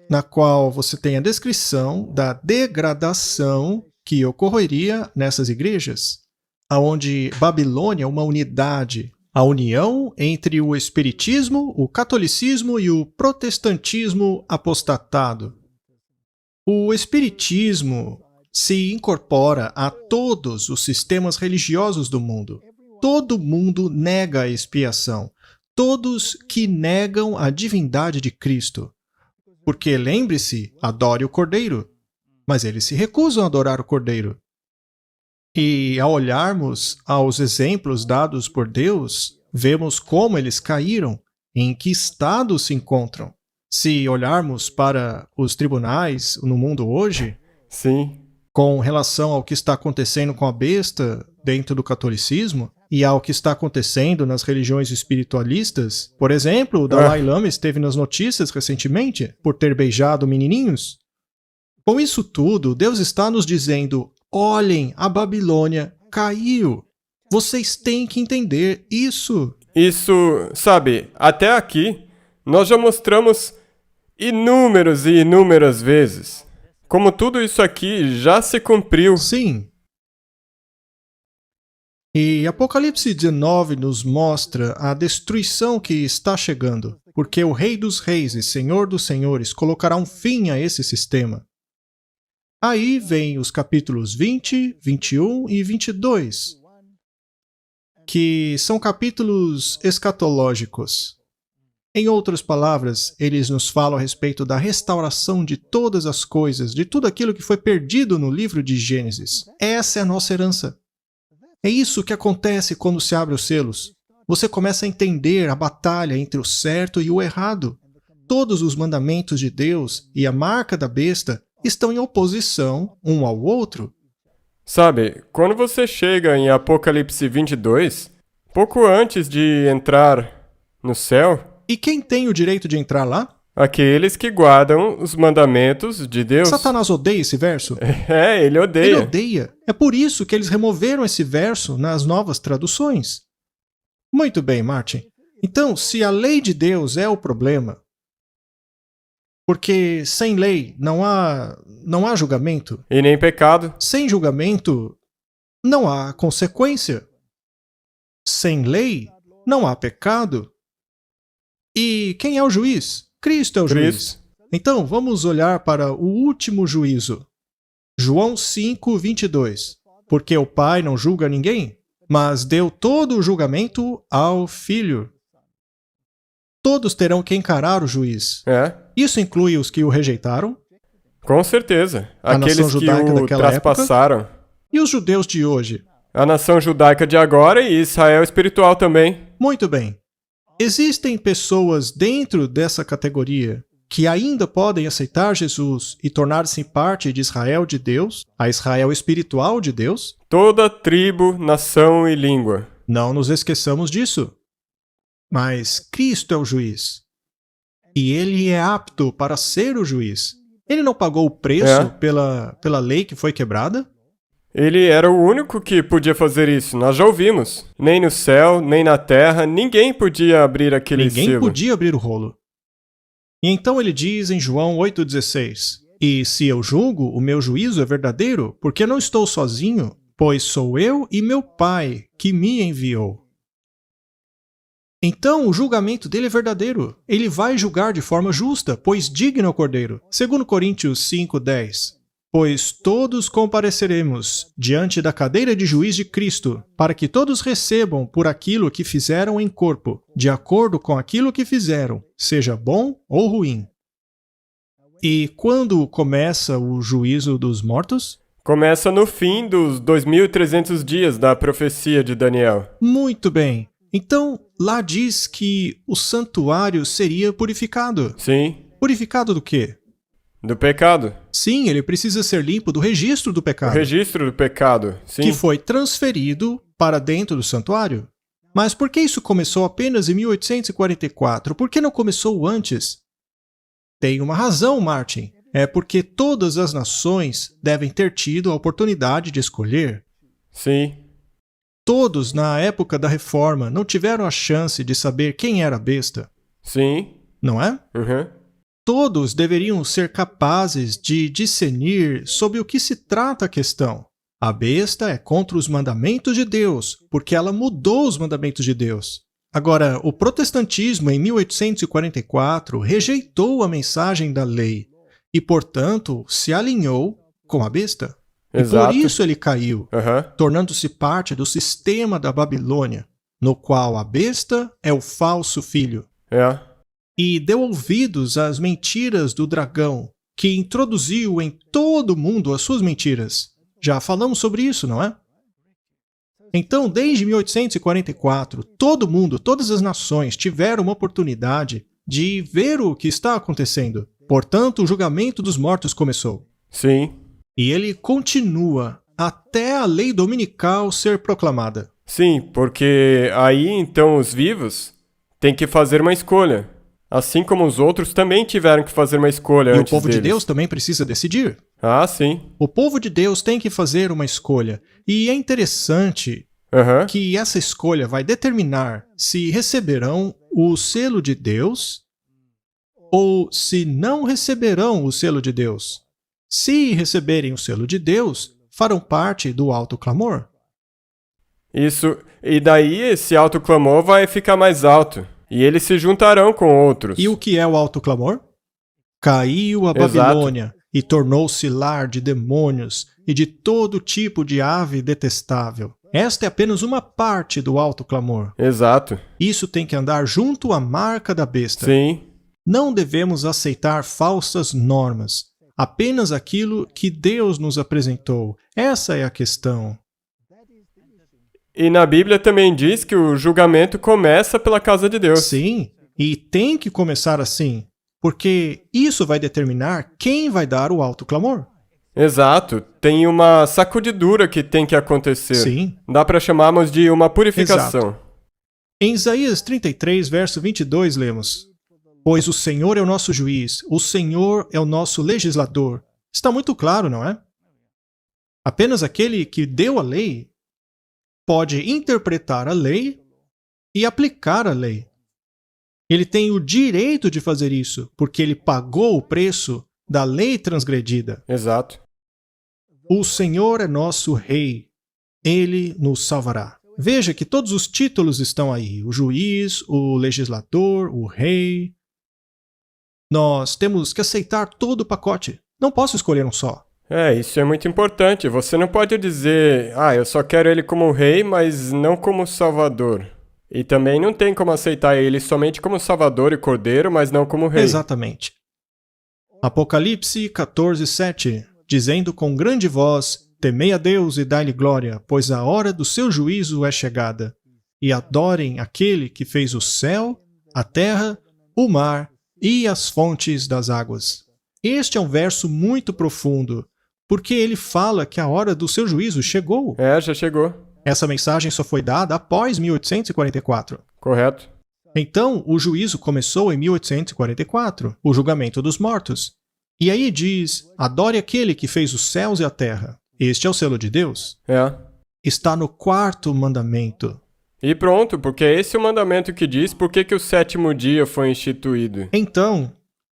na qual você tem a descrição da degradação que ocorreria nessas igrejas, aonde Babilônia é uma unidade, a união entre o espiritismo, o catolicismo e o protestantismo apostatado. O espiritismo se incorpora a todos os sistemas religiosos do mundo. Todo mundo nega a expiação. Todos que negam a divindade de Cristo. Porque, lembre-se, adore o Cordeiro. Mas eles se recusam a adorar o Cordeiro. E ao olharmos aos exemplos dados por Deus, vemos como eles caíram, em que estado se encontram. Se olharmos para os tribunais no mundo hoje,
sim,
com relação ao que está acontecendo com a besta dentro do catolicismo e ao que está acontecendo nas religiões espiritualistas, por exemplo, o Dalai Lama esteve nas notícias recentemente por ter beijado menininhos. Com isso tudo, Deus está nos dizendo: olhem, a Babilônia caiu. Vocês têm que entender isso.
Isso, sabe, até aqui nós já mostramos inúmeras e inúmeras vezes como tudo isso aqui já se cumpriu.
Sim. E Apocalipse 19 nos mostra a destruição que está chegando, porque o Rei dos Reis e Senhor dos Senhores colocará um fim a esse sistema. Aí vem os capítulos 20, 21 e 22, que são capítulos escatológicos. Em outras palavras, eles nos falam a respeito da restauração de todas as coisas, de tudo aquilo que foi perdido no livro de Gênesis. Essa é a nossa herança. É isso que acontece quando se abre os selos. Você começa a entender a batalha entre o certo e o errado. Todos os mandamentos de Deus e a marca da besta estão em oposição um ao outro.
Sabe, quando você chega em Apocalipse 22, pouco antes de entrar no céu,
E quem tem o direito de entrar lá?
aqueles que guardam os mandamentos de Deus.
Satanás odeia esse verso?
É, ele odeia.
Ele odeia. É por isso que eles removeram esse verso nas novas traduções. Muito bem, Martin. Então, se a lei de Deus é o problema, porque sem lei não há julgamento,
E nem pecado.
sem julgamento não há consequência, sem lei não há pecado. E quem é o juiz? Cristo é o juiz.
Cristo.
Então, vamos olhar para o último juízo. João 5, 22. Porque o Pai não julga ninguém, mas deu todo o julgamento ao Filho. Todos terão que encarar o juiz.
É,
Isso inclui os que o rejeitaram
com certeza.
A nação
Aqueles que
judaica
o
daquela
traspassaram.
e os judeus de hoje.
A nação judaica de agora e Israel espiritual também.
Muito bem. Existem pessoas dentro dessa categoria que ainda podem aceitar Jesus e tornar-se parte de Israel de Deus, a Israel espiritual de Deus?
Toda tribo, nação e língua.
Não nos esqueçamos disso. Mas Cristo é o juiz. E ele é apto para ser o juiz. Ele não pagou o preço pela lei que foi quebrada?
Ele era o único que podia fazer isso, nós já ouvimos. Nem no céu, nem na terra, ninguém podia abrir aquele
Ninguém
selo.
podia abrir o rolo. E então ele diz em João 8,16: E se eu julgo, o meu juízo é verdadeiro, porque não estou sozinho, pois sou eu e meu Pai que me enviou. Então o julgamento dele é verdadeiro. Ele vai julgar de forma justa, pois digno é o Cordeiro. 2 Coríntios 5,10. Pois todos compareceremos diante da cadeira de juiz de Cristo, para que todos recebam por aquilo que fizeram em corpo, de acordo com aquilo que fizeram, seja bom ou ruim. E quando começa o juízo dos mortos?
Começa no fim dos 2.300 dias da profecia de Daniel.
Muito bem. Então, lá diz que o santuário seria purificado.
Sim,
Purificado do quê?
do pecado.
Sim, ele precisa ser limpo do registro do
O
pecado,
registro do pecado. Sim.
que foi transferido para dentro do santuário. Mas por que isso começou apenas em 1844? Por que não começou antes? Tem uma razão, Martin. É porque todas as nações devem ter tido a oportunidade de escolher.
Sim.
Todos, na época da Reforma, não tiveram a chance de saber quem era a besta,
Sim.
não é?
Uhum.
Todos deveriam ser capazes de discernir sobre o que se trata a questão. A besta é contra os mandamentos de Deus, porque ela mudou os mandamentos de Deus. Agora, o protestantismo, em 1844, rejeitou a mensagem da lei e, portanto, se alinhou com a besta.
Exato.
E por isso ele caiu,
Aham.
tornando-se parte do sistema da Babilônia, no qual a besta é o falso filho.
É.
E deu ouvidos às mentiras do dragão, que introduziu em todo mundo as suas mentiras. Já falamos sobre isso, não é? Então, desde 1844, todo mundo, todas as nações tiveram uma oportunidade de ver o que está acontecendo. Portanto, o julgamento dos mortos começou.
Sim.
E ele continua até a lei dominical ser proclamada.
Sim, porque aí então os vivos têm que fazer uma escolha. Assim como os outros também tiveram que fazer uma escolha
E o
antes
povo de
deles.
Deus também precisa decidir.
Ah, sim.
O povo de Deus tem que fazer uma escolha. E é interessante
Aham.
que essa escolha vai determinar se receberão o selo de Deus ou se não receberão o selo de Deus. Se receberem o selo de Deus, farão parte do alto clamor.
Isso. E daí esse alto clamor vai ficar mais alto. E eles se juntarão com outros.
E o que é o alto clamor? Caiu a
Exato.
Babilônia e tornou-se lar de demônios e de todo tipo de ave detestável. esta é apenas uma parte do alto clamor.
Exato.
Isso tem que andar junto à marca da besta.
Sim.
Não devemos aceitar falsas normas, apenas aquilo que Deus nos apresentou. Essa é a questão.
E na Bíblia também diz que o julgamento começa pela casa de Deus.
Sim, e tem que começar assim, porque isso vai determinar quem vai dar o alto clamor.
Exato. Tem uma sacudidura que tem que acontecer.
Sim.
Dá para chamarmos de uma purificação.
Exato. Em Isaías 33, verso 22, lemos: Pois o Senhor é o nosso juiz, o Senhor é o nosso legislador. Está muito claro, não é? Apenas aquele que deu a lei pode interpretar a lei e aplicar a lei. Ele tem o direito de fazer isso, porque ele pagou o preço da lei transgredida.
Exato.
O Senhor é nosso rei, ele nos salvará. Veja que todos os títulos estão aí: o juiz, o legislador, o rei. Nós temos que aceitar todo o pacote. Não posso escolher um só.
Isso é muito importante. Você não pode dizer, eu só quero ele como rei, mas não como salvador. E também não tem como aceitar ele somente como salvador e cordeiro, mas não como rei.
Exatamente. Apocalipse 14:7, dizendo com grande voz: Temei a Deus e dai-lhe glória, pois a hora do seu juízo é chegada. E adorem aquele que fez o céu, a terra, o mar e as fontes das águas. Este é um verso muito profundo, porque ele fala que a hora do seu juízo chegou.
Já chegou.
Essa mensagem só foi dada após 1844.
Correto.
Então, o juízo começou em 1844, o julgamento dos mortos. E aí diz: adore aquele que fez os céus e a terra. Este é o selo de Deus. Está no 4º mandamento.
E pronto, porque esse é o mandamento que diz por que o 7º dia foi instituído.
Então,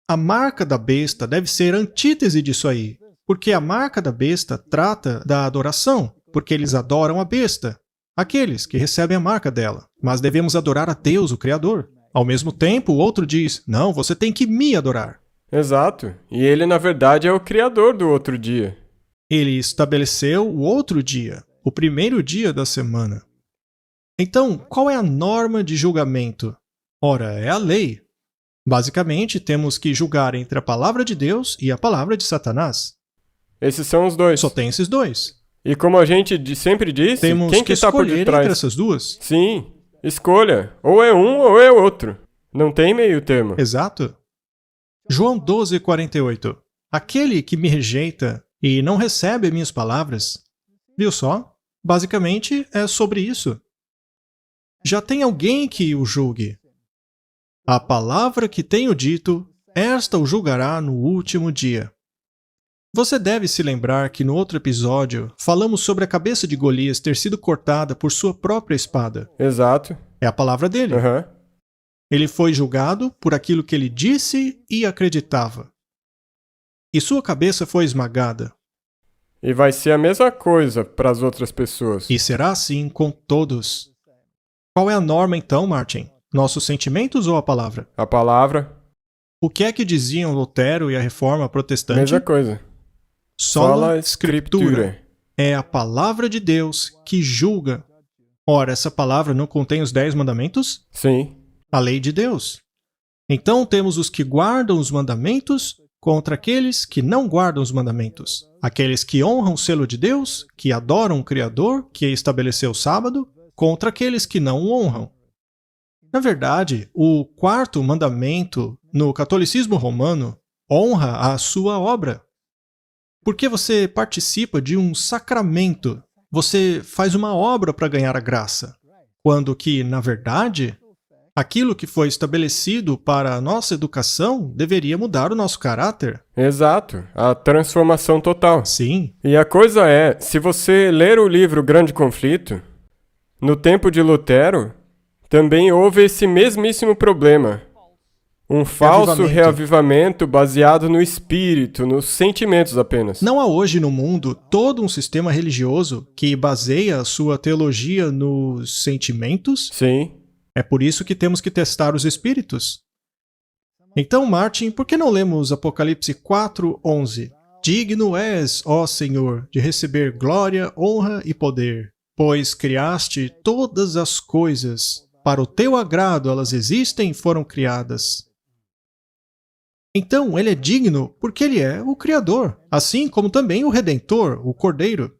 a marca da besta deve ser a antítese disso aí, porque a marca da besta trata da adoração, porque eles adoram a besta, aqueles que recebem a marca dela. Mas devemos adorar a Deus, o Criador. Ao mesmo tempo, o outro diz: não, você tem que me adorar.
Exato. E ele, na verdade, é o Criador do outro dia.
Ele estabeleceu o outro dia, o primeiro dia da semana. Então, qual é a norma de julgamento? Ora, é a lei. Basicamente, temos que julgar entre a palavra de Deus e a palavra de Satanás.
Esses são os dois.
Só tem esses dois.
E como a gente sempre disse,
temos
quem que está por
escolher
detrás?
Entre essas duas.
Sim, escolha. Ou é um ou é outro. Não tem meio termo.
Exato. João 12:48. Aquele que me rejeita e não recebe minhas palavras. Viu só? Basicamente, é sobre isso. Já tem alguém que o julgue. A palavra que tenho dito, esta o julgará no último dia. Você deve se lembrar que no outro episódio falamos sobre a cabeça de Golias ter sido cortada por sua própria espada.
Exato.
É a palavra dele. Ele foi julgado por aquilo que ele disse e acreditava. E sua cabeça foi esmagada.
E vai ser a mesma coisa para as outras pessoas.
E será assim com todos. Qual é a norma então, Martin? Nossos sentimentos ou a palavra?
A palavra.
O que é que diziam Lutero e a Reforma Protestante?
Mesma coisa.
Sola Scriptura. É a palavra de Deus que julga. Ora, essa palavra não contém os 10 mandamentos?
Sim.
A lei de Deus. Então temos os que guardam os mandamentos contra aqueles que não guardam os mandamentos. Aqueles que honram o selo de Deus, que adoram o Criador, que estabeleceu o sábado, contra aqueles que não o honram. Na verdade, o 4º mandamento no catolicismo romano honra a sua obra. Porque você participa de um sacramento, você faz uma obra para ganhar a graça. Quando que, na verdade, aquilo que foi estabelecido para a nossa educação deveria mudar o nosso caráter.
Exato, a transformação total.
Sim.
E a coisa é, se você ler o livro Grande Conflito, no tempo de Lutero, também houve esse mesmíssimo problema. Um falso reavivamento baseado no espírito, nos sentimentos apenas.
Não há hoje no mundo todo um sistema religioso que baseia a sua teologia nos sentimentos?
Sim.
É por isso que temos que testar os espíritos. Então, Martin, por que não lemos Apocalipse 4:11? Digno és, ó Senhor, de receber glória, honra e poder. pois criaste todas as coisas. Para o teu agrado elas existem e foram criadas. Então, ele é digno porque ele é o Criador, assim como também o Redentor, o Cordeiro.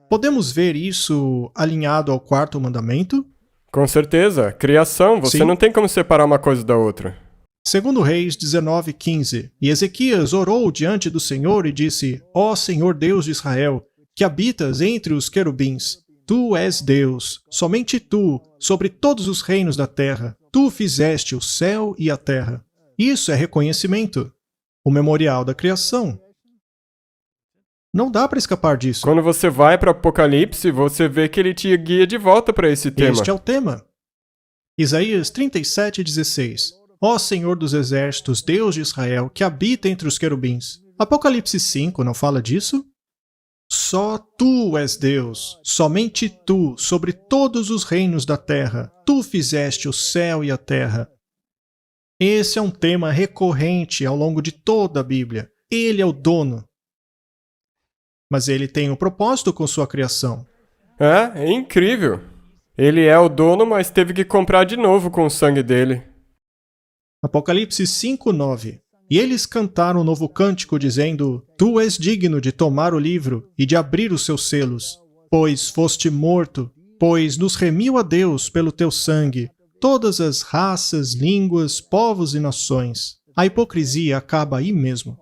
Podemos ver isso alinhado ao quarto mandamento?
Com certeza. Criação, você
Sim.
não tem como separar uma coisa da outra.
Segundo Reis 19:15, e Ezequias orou diante do Senhor e disse: Ó Senhor Deus de Israel, que habitas entre os querubins, tu és Deus, somente tu, sobre todos os reinos da terra, tu fizeste o céu e a terra. Isso é reconhecimento, o memorial da criação. Não dá para escapar disso.
Quando você vai para Apocalipse, você vê que ele te guia de volta para esse tema.
Este é o tema. Isaías 37:16. Ó Senhor dos exércitos, Deus de Israel, que habita entre os querubins. Apocalipse 5 não fala disso? Só tu és Deus, somente tu, sobre todos os reinos da terra. Tu fizeste o céu e a terra. Esse é um tema recorrente ao longo de toda a Bíblia. Ele é o dono. Mas ele tem um propósito com sua criação.
É incrível. Ele é o dono, mas teve que comprar de novo com o sangue dele.
Apocalipse 5:9. E eles cantaram um novo cântico, dizendo: Tu és digno de tomar o livro e de abrir os seus selos, pois foste morto, pois nos remiu a Deus pelo teu sangue, todas as raças, línguas, povos e nações. A hipocrisia acaba aí mesmo.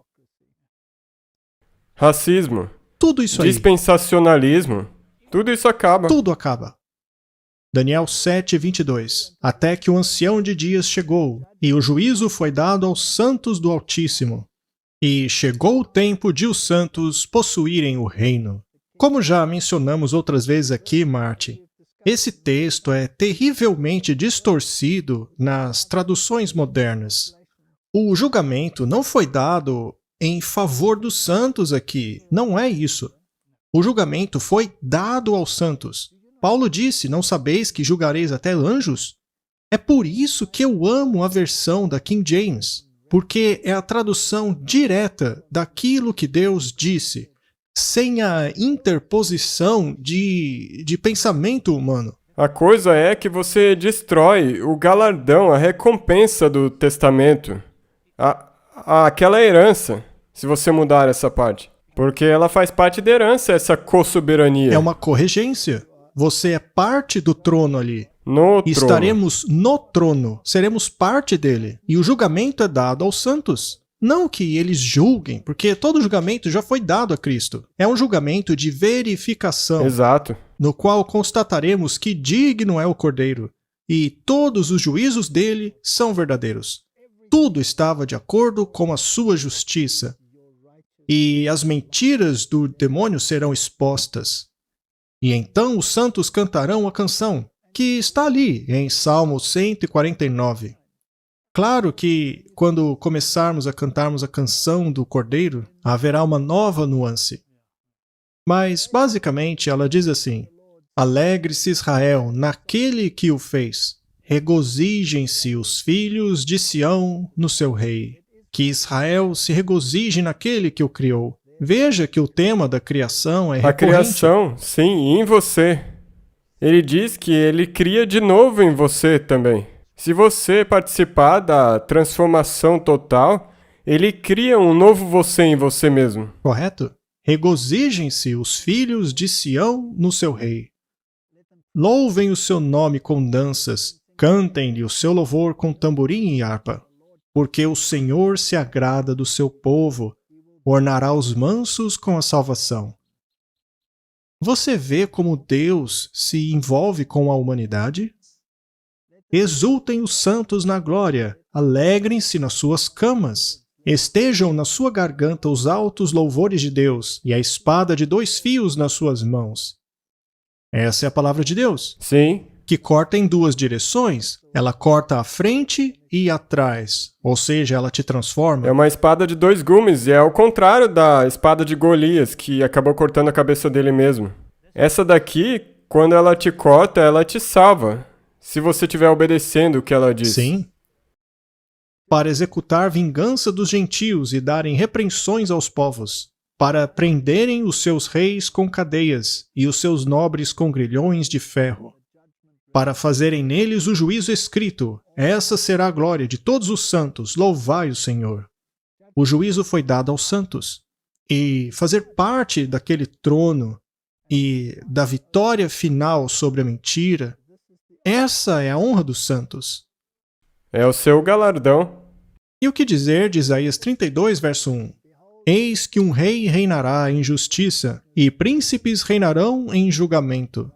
Racismo,
Tudo isso aí.
dispensacionalismo, tudo isso acaba.
Tudo acaba. Daniel 7:22. Até que o ancião de dias chegou, e o juízo foi dado aos santos do Altíssimo. E chegou o tempo de os santos possuírem o reino. Como já mencionamos outras vezes aqui, Marty, esse texto é terrivelmente distorcido nas traduções modernas. O julgamento não foi dado em favor dos santos aqui, não é isso. O julgamento foi dado aos santos. Paulo disse, não sabeis que julgareis até anjos? É por isso que eu amo a versão da King James, porque é a tradução direta daquilo que Deus disse, sem a interposição de pensamento humano.
A coisa é que você destrói o galardão, a recompensa do testamento, aquela herança, se você mudar essa parte. Porque ela faz parte da herança, essa co-soberania.
É uma corregência. Você é parte do trono ali.
No trono.
Estaremos no trono, seremos parte dele. E o julgamento é dado aos santos. Não que eles julguem, porque todo julgamento já foi dado a Cristo. É um julgamento de verificação.
Exato.
No qual constataremos que digno é o Cordeiro, e todos os juízos dele são verdadeiros. Tudo estava de acordo com a sua justiça. E as mentiras do demônio serão expostas. E então os santos cantarão a canção, que está ali em Salmo 149. Claro que, quando começarmos a cantarmos a canção do Cordeiro, haverá uma nova nuance. Mas, basicamente, ela diz assim: Alegre-se Israel naquele que o fez. Regozijem-se os filhos de Sião no seu rei. Que Israel se regozije naquele que o criou. Veja que o tema da criação é recorrente.
A criação, sim, em você. Ele diz que ele cria de novo em você também. Se você participar da transformação total, ele cria um novo você em você mesmo.
Correto? Regozijem-se os filhos de Sião no seu rei. Louvem o seu nome com danças, cantem-lhe o seu louvor com tamborim e harpa. Porque o Senhor se agrada do seu povo, ornará os mansos com a salvação. Você vê como Deus se envolve com a humanidade? Exultem os santos na glória, alegrem-se nas suas camas. Estejam na sua garganta os altos louvores de Deus e a espada de 2 fios nas suas mãos. Essa é a palavra de Deus.
Sim.
Que corta em 2 direções. Ela corta à frente e atrás. Ou seja, ela te transforma.
É uma espada de 2 gumes e é o contrário da espada de Golias, que acabou cortando a cabeça dele mesmo. Essa daqui, quando ela te corta, ela te salva. Se você estiver obedecendo o que ela diz.
Sim. Para executar vingança dos gentios e darem repreensões aos povos. para prenderem os seus reis com cadeias e os seus nobres com grilhões de ferro, para fazerem neles o juízo escrito. Essa será a glória de todos os santos, louvai o Senhor. O juízo foi dado aos santos, e fazer parte daquele trono e da vitória final sobre a mentira, essa é a honra dos santos.
É o seu galardão.
E o que dizer de Isaías 32, verso 1? Eis que um rei reinará em justiça, e príncipes reinarão em julgamento.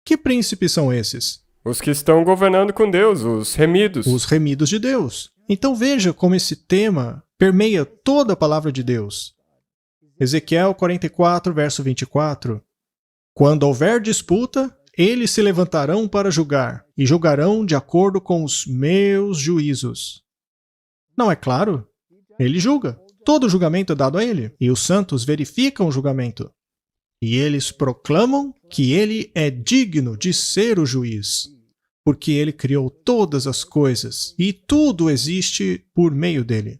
Que príncipes são esses?
Os que estão governando com Deus, os remidos.
Os remidos de Deus. Então veja como esse tema permeia toda a palavra de Deus. Ezequiel 44, verso 24. Quando houver disputa, eles se levantarão para julgar, e julgarão de acordo com os meus juízos. Não é claro? Ele julga. Todo julgamento é dado a ele, e os santos verificam o julgamento. E eles proclamam que ele é digno de ser o juiz, porque ele criou todas as coisas, e tudo existe por meio dele.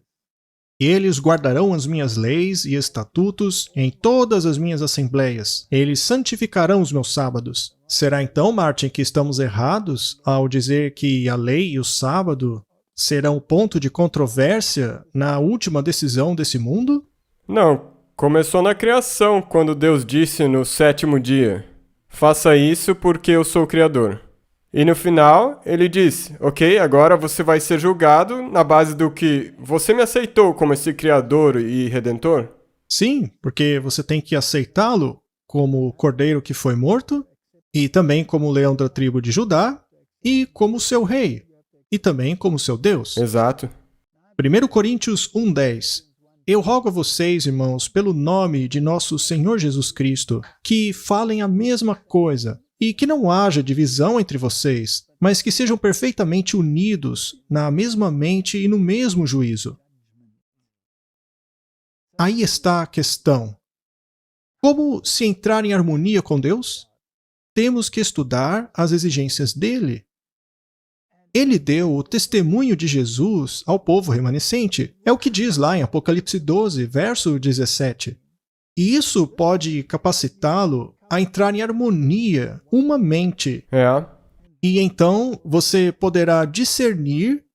Eles guardarão as minhas leis e estatutos em todas as minhas assembleias. Eles santificarão os meus sábados. Será então, Martin, que estamos errados ao dizer que a lei e o sábado serão ponto de controvérsia na última decisão desse mundo?
Não, começou na criação, quando Deus disse no 7º dia: faça isso porque eu sou o Criador. E no final, ele disse: ok, agora você vai ser julgado na base do que você me aceitou como esse Criador e Redentor?
Sim, porque você tem que aceitá-lo como o cordeiro que foi morto, e também como o leão da tribo de Judá, e como seu rei, e também como seu Deus.
Exato.
1 Coríntios 1:10. Eu rogo a vocês, irmãos, pelo nome de nosso Senhor Jesus Cristo, que falem a mesma coisa, e que não haja divisão entre vocês, mas que sejam perfeitamente unidos na mesma mente e no mesmo juízo. Aí está a questão. Como se entrar em harmonia com Deus? Temos que estudar as exigências dele. Ele deu o testemunho de Jesus ao povo remanescente. É o que diz lá em Apocalipse 12, verso 17. E isso pode capacitá-lo a entrar em harmonia, uma mente. E então você poderá discernir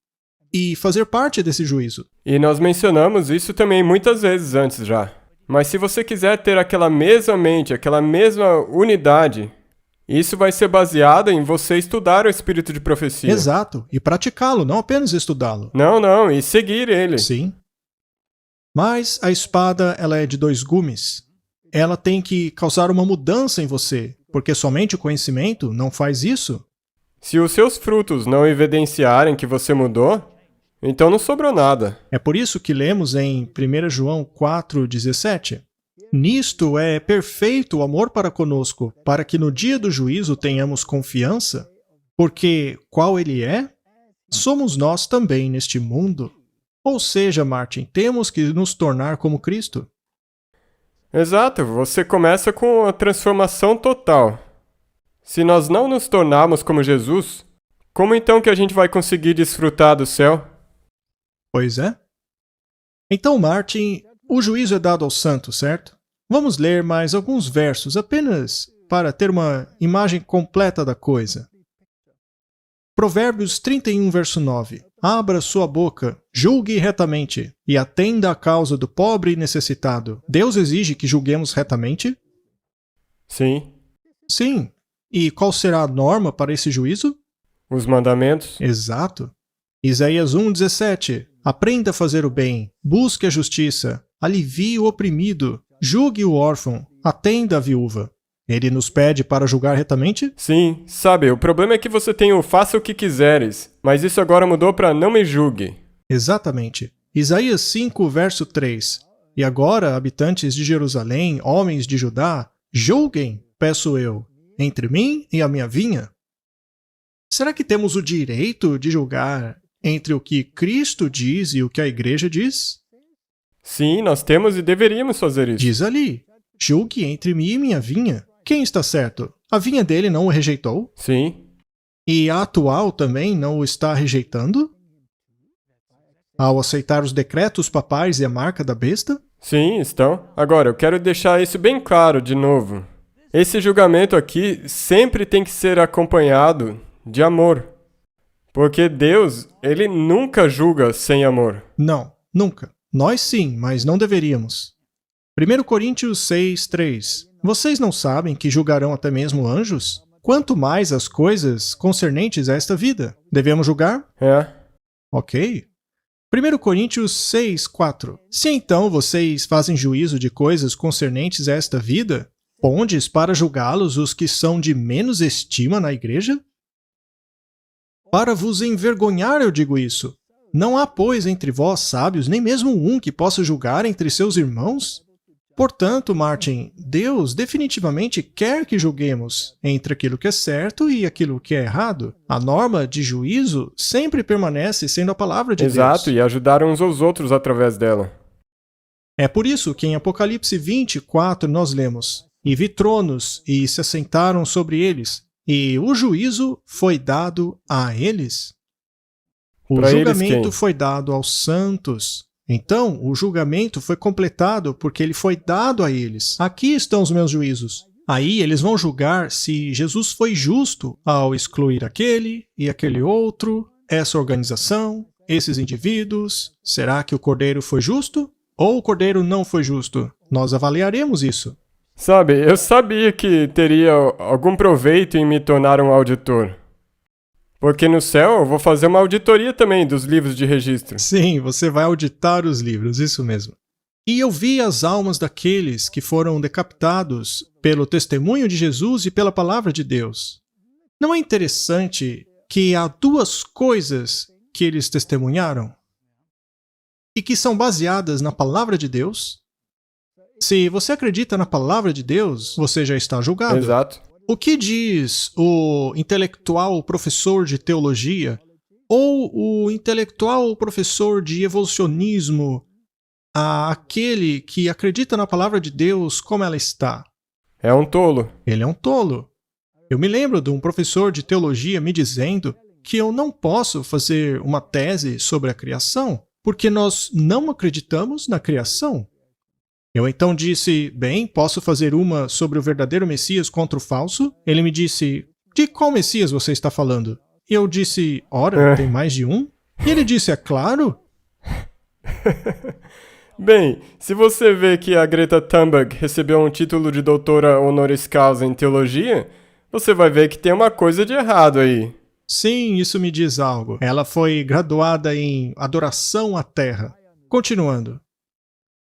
e fazer parte desse juízo.
E nós mencionamos isso também muitas vezes antes já. Mas se você quiser ter aquela mesma mente, aquela mesma unidade, isso vai ser baseado em você estudar o espírito de profecia.
Exato. E praticá-lo, não apenas estudá-lo.
Não, e seguir ele.
Sim. Mas a espada, ela é de 2 gumes. Ela tem que causar uma mudança em você, porque somente o conhecimento não faz isso.
Se os seus frutos não evidenciarem que você mudou, então não sobrou nada.
É por isso que lemos em 1 João 4,17. Nisto é perfeito o amor para conosco, para que no dia do juízo tenhamos confiança, porque qual ele é, somos nós também neste mundo. Ou seja, Martin, temos que nos tornar como Cristo.
Exato, você começa com a transformação total. Se nós não nos tornarmos como Jesus, como então que a gente vai conseguir desfrutar do céu?
Pois é. Então, Martin, o juízo é dado aos santos, certo? Vamos ler mais alguns versos, apenas para ter uma imagem completa da coisa. Provérbios 31, verso 9. Abra sua boca, julgue retamente, e atenda à causa do pobre e necessitado. Deus exige que julguemos retamente?
Sim.
Sim. E qual será a norma para esse juízo?
Os mandamentos.
Exato. Isaías 1,17. Aprenda a fazer o bem, busque a justiça, alivie o oprimido, julgue o órfão, atenda a viúva. Ele nos pede para julgar retamente?
Sim, sabe, o problema é que você tem o faça o que quiseres, mas isso agora mudou para não me julgue.
Exatamente. Isaías 5, verso 3. E agora, habitantes de Jerusalém, homens de Judá, julguem, peço eu, entre mim e a minha vinha. Será que temos o direito de julgar entre o que Cristo diz e o que a igreja diz?
Sim, nós temos e deveríamos fazer isso.
Diz ali, julgue entre mim e minha vinha. Quem está certo? A vinha dele não o rejeitou?
Sim.
E a atual também não o está rejeitando? Ao aceitar os decretos papais e a marca da besta?
Sim, estão. Agora, eu quero deixar isso bem claro de novo. Esse julgamento aqui sempre tem que ser acompanhado de amor. Porque Deus, ele nunca julga sem amor.
Não, nunca. Nós sim, mas não deveríamos. 1 Coríntios 6, 3. Vocês não sabem que julgarão até mesmo anjos? Quanto mais as coisas concernentes a esta vida. Devemos julgar?
É.
Ok. 1 Coríntios 6, 4. Se então vocês fazem juízo de coisas concernentes a esta vida, pondes para julgá-los os que são de menos estima na igreja? Para vos envergonhar eu digo isso. Não há, pois, entre vós sábios, nem mesmo um que possa julgar entre seus irmãos? Portanto, Martin, Deus definitivamente quer que julguemos entre aquilo que é certo e aquilo que é errado. A norma de juízo sempre permanece sendo a palavra de
Exato,
Deus.
e ajudar uns aos outros através dela.
É por isso que em Apocalipse 24 nós lemos: E vi tronos, e se assentaram sobre eles, e o juízo foi dado a eles. O
Pra eles
julgamento
quem?
foi dado aos santos. Então, o julgamento foi completado porque ele foi dado a eles. Aqui estão os meus juízos. Aí eles vão julgar se Jesus foi justo ao excluir aquele e aquele outro, essa organização, esses indivíduos. Será que o Cordeiro foi justo? Ou o Cordeiro não foi justo? Nós avaliaremos isso.
Sabe, eu sabia que teria algum proveito em me tornar um auditor. Porque no céu eu vou fazer uma auditoria também dos livros de registro.
Sim, você vai auditar os livros, isso mesmo. E eu vi as almas daqueles que foram decapitados pelo testemunho de Jesus e pela palavra de Deus. Não é interessante que há duas coisas que eles testemunharam e que são baseadas na palavra de Deus? Se você acredita na palavra de Deus, você já está julgado.
Exato.
O que diz o intelectual professor de teologia ou o intelectual professor de evolucionismo àquele que acredita na palavra de Deus como ela está?
É um tolo.
Ele é um tolo. Eu me lembro de um professor de teologia me dizendo que eu não posso fazer uma tese sobre a criação porque nós não acreditamos na criação. Eu então disse, bem, posso fazer uma sobre o verdadeiro Messias contra o falso? Ele me disse, de qual Messias você está falando? E eu disse, ora, tem mais de um? E ele disse, é claro.
Bem, se você vê que a Greta Thunberg recebeu um título de doutora honoris causa em teologia, você vai ver que tem uma coisa de errado aí.
Sim, isso me diz algo. Ela foi graduada em adoração à terra. Continuando.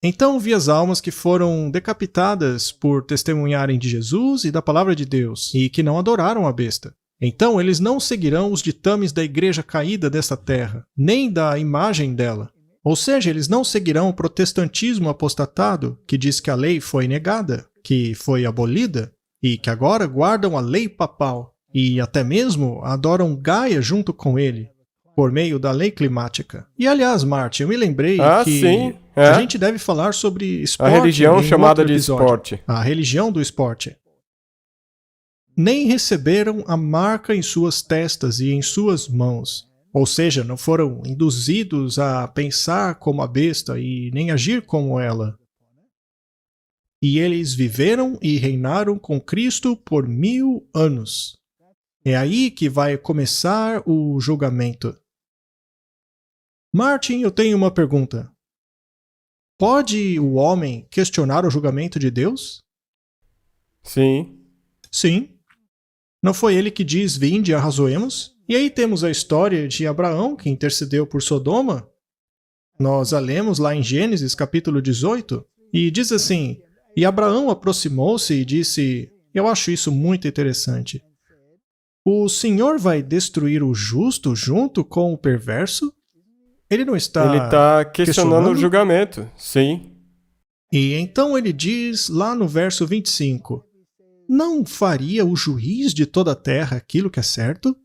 Então vi as almas que foram decapitadas por testemunharem de Jesus e da palavra de Deus, e que não adoraram a besta. Então eles não seguirão os ditames da igreja caída desta terra, nem da imagem dela. Ou seja, eles não seguirão o protestantismo apostatado, que diz que a lei foi negada, que foi abolida, e que agora guardam a lei papal, e até mesmo adoram Gaia junto com ele, por meio da lei climática. E aliás, Martin, eu me lembrei que
sim,
a gente deve falar sobre esporte.
A religião
em
chamada
outro
de
episódio.
esporte.
A religião do esporte. Nem receberam a marca em suas testas e em suas mãos. Ou seja, não foram induzidos a pensar como a besta e nem agir como ela. E eles viveram e reinaram com Cristo por 1000 anos. É aí que vai começar o julgamento. Martin, eu tenho uma pergunta. Pode o homem questionar o julgamento de Deus?
Sim.
Sim. Não foi ele que diz, vinde, arrazoemos? E aí temos a história de Abraão, que intercedeu por Sodoma. Nós a lemos lá em Gênesis, capítulo 18, e diz assim, e Abraão aproximou-se e disse, eu acho isso muito interessante, o Senhor vai destruir o justo junto com o perverso? Ele não está
Ele está questionando o julgamento, sim.
E então ele diz lá no verso 25, não faria o juiz de toda a terra aquilo que é certo?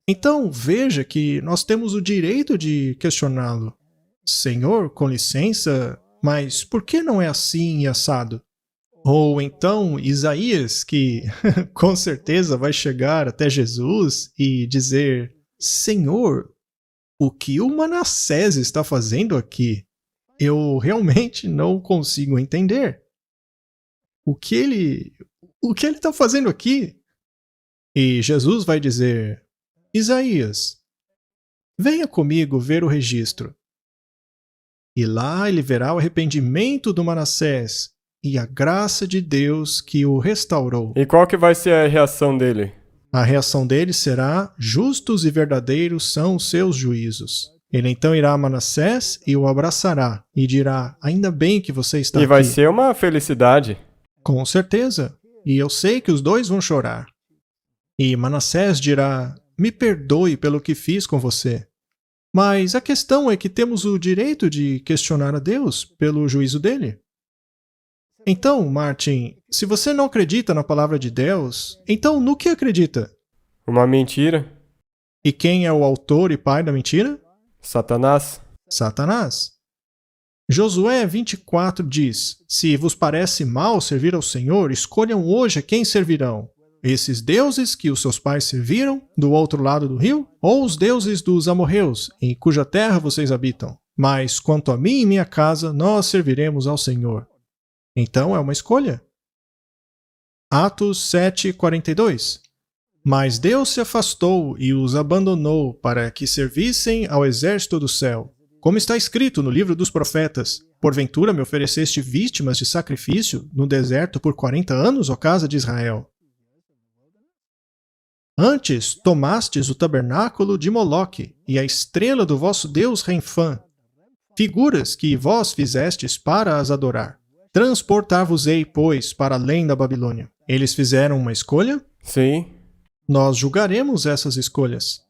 Então veja que nós temos o direito de questioná-lo. Senhor, com licença, mas por que não é assim e assado? Ou então Isaías, que com certeza vai chegar até Jesus e dizer, Senhor, o que o Manassés está fazendo aqui? eu realmente não consigo entender. O que ele está fazendo aqui? E Jesus vai dizer: Isaías, venha comigo ver o registro. E lá ele verá o arrependimento do Manassés e a graça de Deus que o restaurou.
E qual que vai ser a reação dele?
A reação dele será: justos e verdadeiros são os seus juízos. Ele então irá a Manassés e o abraçará e dirá: ainda bem que você está
E
aqui.
vai ser uma felicidade.
Com certeza. E eu sei que os dois vão chorar. E Manassés dirá: me perdoe pelo que fiz com você. Mas a questão é que temos o direito de questionar a Deus pelo juízo dele. Então, Martin, se você não acredita na palavra de Deus, então no que acredita?
Uma mentira.
E quem é o autor e pai da mentira?
Satanás.
Satanás. Josué 24 diz: se vos parece mal servir ao Senhor, escolham hoje a quem servirão. Esses deuses que os seus pais serviram do outro lado do rio, ou os deuses dos amorreus, em cuja terra vocês habitam. Mas quanto a mim e minha casa, nós serviremos ao Senhor. Então é uma escolha. Atos 7:42. Mas Deus se afastou e os abandonou para que servissem ao exército do céu. Como está escrito no livro dos profetas: porventura me ofereceste vítimas de sacrifício no deserto por 40 anos, ó casa de Israel? Antes tomastes o tabernáculo de Moloque e a estrela do vosso Deus Renfã, figuras que vós fizestes para as adorar. Transportar-vos-ei, pois, para além da Babilônia. Eles fizeram uma escolha?
Sim.
Nós julgaremos essas escolhas.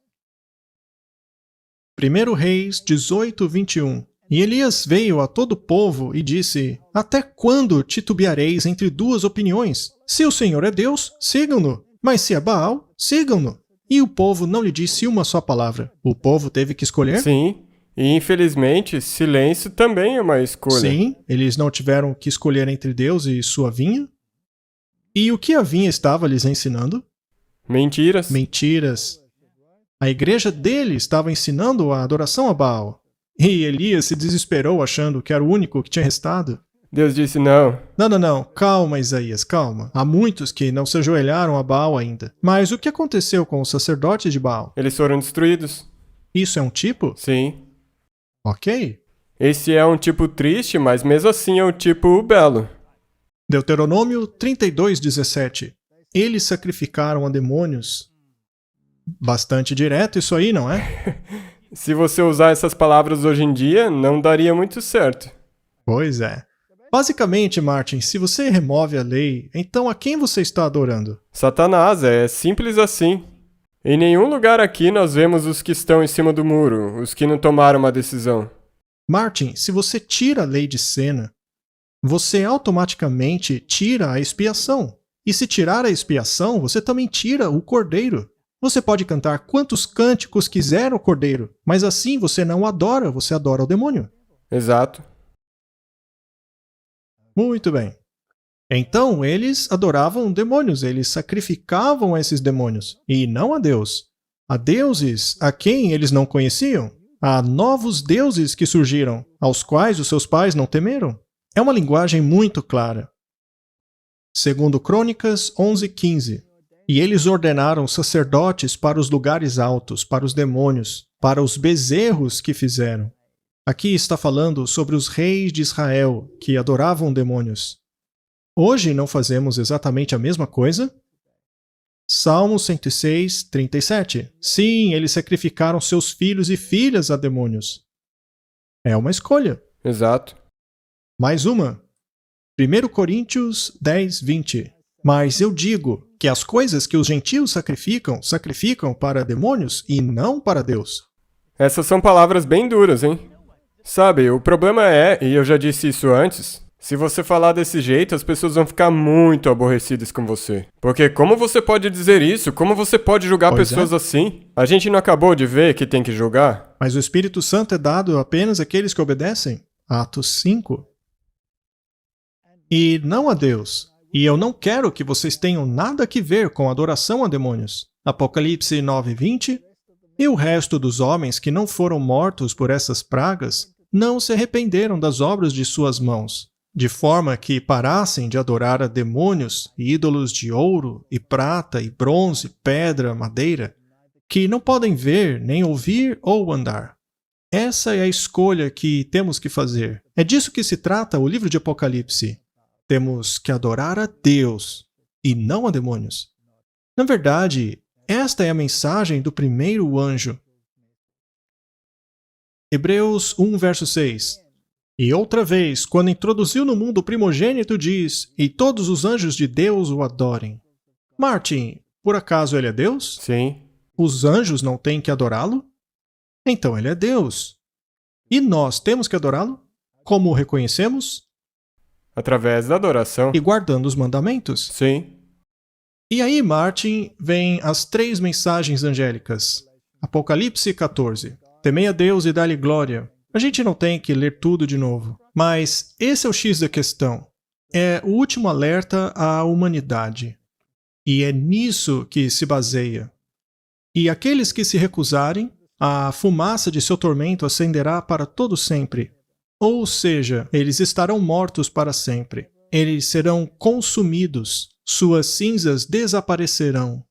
1 Reis 18:21. E Elias veio a todo o povo e disse: até quando titubeareis entre duas opiniões? Se o Senhor é Deus, sigam-no. Mas se é Baal, sigam-no. E o povo não lhe disse uma só palavra. O povo teve que escolher?
Sim. E infelizmente, silêncio também é uma escolha.
Sim, eles não tiveram que escolher entre Deus e sua vinha. E o que a vinha estava lhes ensinando?
Mentiras.
Mentiras. A igreja dele estava ensinando a adoração a Baal. E Elias se desesperou achando que era o único que tinha restado.
Deus disse não.
Não. Calma, Isaías, calma. Há muitos que não se ajoelharam a Baal ainda. Mas o que aconteceu com os sacerdotes de Baal?
Eles foram destruídos.
Isso é um tipo?
Sim.
Ok.
Esse é um tipo triste, mas mesmo assim é um tipo belo.
Deuteronômio 32:17. Eles sacrificaram a demônios. Bastante direto isso aí, não é?
Se você usar essas palavras hoje em dia, não daria muito certo.
Pois é. Basicamente, Martin, se você remove a lei, então a quem você está adorando?
Satanás, é simples assim. Em nenhum lugar aqui nós vemos os que estão em cima do muro, os que não tomaram uma decisão.
Martin, se você tira a lei de cena, você automaticamente tira a expiação. E se tirar a expiação, você também tira o cordeiro. Você pode cantar quantos cânticos quiser ao cordeiro, mas assim você não o adora, você adora o demônio.
Exato.
Muito bem. Então eles adoravam demônios, eles sacrificavam esses demônios, e não a Deus. A deuses a quem eles não conheciam. Há novos deuses que surgiram, aos quais os seus pais não temeram. É uma linguagem muito clara. Segundo Crônicas 11:15. E eles ordenaram sacerdotes para os lugares altos, para os demônios, para os bezerros que fizeram. Aqui está falando sobre os reis de Israel que adoravam demônios. Hoje não fazemos exatamente a mesma coisa? Salmo 106:37. Sim, eles sacrificaram seus filhos e filhas a demônios. É uma escolha.
Exato.
Mais uma. 1 Coríntios 10:20. Mas eu digo que as coisas que os gentios sacrificam, sacrificam para demônios e não para Deus.
Essas são palavras bem duras, hein? Sabe, o problema é, e eu já disse isso antes, se você falar desse jeito, as pessoas vão ficar muito aborrecidas com você. Porque como você pode dizer isso? Como você pode julgar pessoas assim? A gente não acabou de ver que tem que julgar?
Mas o Espírito Santo é dado apenas àqueles que obedecem. Atos 5. E não a Deus. E eu não quero que vocês tenham nada que ver com adoração a demônios. Apocalipse 9:20. E o resto dos homens que não foram mortos por essas pragas não se arrependeram das obras de suas mãos, de forma que parassem de adorar a demônios e ídolos de ouro e prata e bronze, pedra, madeira, que não podem ver, nem ouvir ou andar. Essa é a escolha que temos que fazer. É disso que se trata o livro de Apocalipse. Temos que adorar a Deus e não a demônios. Na verdade, esta é a mensagem do primeiro anjo. Hebreus 1, verso 6. E outra vez, quando introduziu no mundo o primogênito, diz: e todos os anjos de Deus o adorem. Martin, por acaso ele é Deus?
Sim.
Os anjos não têm que adorá-lo? Então ele é Deus. E nós temos que adorá-lo? Como o reconhecemos?
Através da adoração.
E guardando os mandamentos.
Sim.
E aí, Martin, vem as 3 mensagens angélicas. Apocalipse 14. Temei a Deus e dá-lhe glória. A gente não tem que ler tudo de novo. Mas esse é o X da questão. É o último alerta à humanidade. E é nisso que se baseia. E aqueles que se recusarem, a fumaça de seu tormento acenderá para todo sempre. Ou seja, eles estarão mortos para sempre. Eles serão consumidos. Suas cinzas desaparecerão.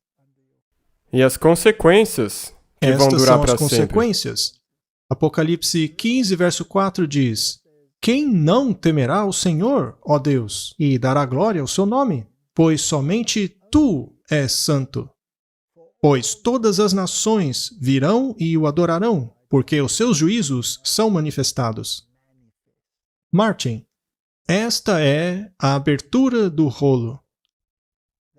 E as consequências que vão
Estas
durar
são as
para sempre.
consequências. Apocalipse 15, verso 4 diz: quem não temerá o Senhor, ó Deus, e dará glória ao seu nome? Pois somente tu és santo. Pois todas as nações virão e o adorarão, porque os seus juízos são manifestados. Martin, esta é a abertura do rolo.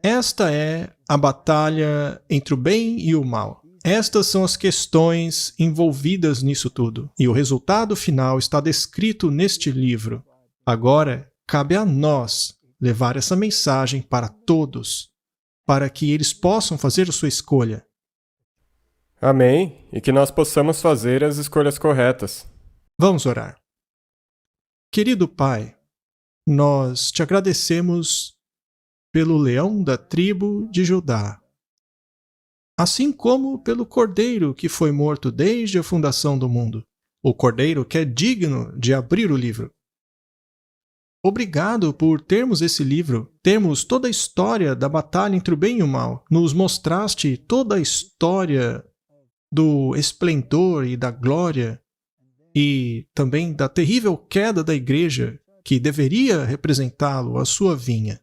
Esta é a batalha entre o bem e o mal. Estas são as questões envolvidas nisso tudo. E o resultado final está descrito neste livro. Agora, cabe a nós levar essa mensagem para todos, para que eles possam fazer a sua escolha.
Amém. E que nós possamos fazer as escolhas corretas.
Vamos orar. Querido Pai, nós te agradecemos pelo leão da tribo de Judá, assim como pelo cordeiro que foi morto desde a fundação do mundo, o cordeiro que é digno de abrir o livro. Obrigado por termos esse livro, termos toda a história da batalha entre o bem e o mal. Nos mostraste toda a história do esplendor e da glória e também da terrível queda da igreja que deveria representá-lo, a sua vinha.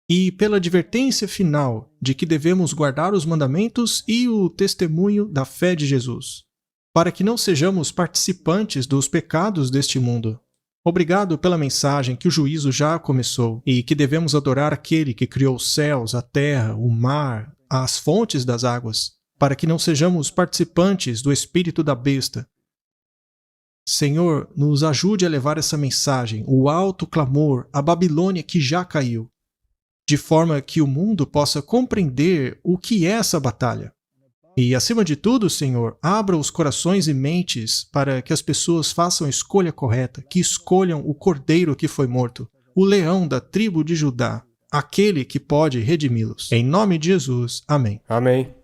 E pela advertência final de que devemos guardar os mandamentos e o testemunho da fé de Jesus, para que não sejamos participantes dos pecados deste mundo. Obrigado pela mensagem que o juízo já começou e que devemos adorar aquele que criou os céus, a terra, o mar, as fontes das águas, para que não sejamos participantes do espírito da besta. Senhor, nos ajude a levar essa mensagem, o alto clamor, à Babilônia que já caiu, de forma que o mundo possa compreender o que é essa batalha. E, acima de tudo, Senhor, abra os corações e mentes para que as pessoas façam a escolha correta, que escolham o cordeiro que foi morto, o leão da tribo de Judá, aquele que pode redimi-los. Em nome de Jesus. Amém.
Amém.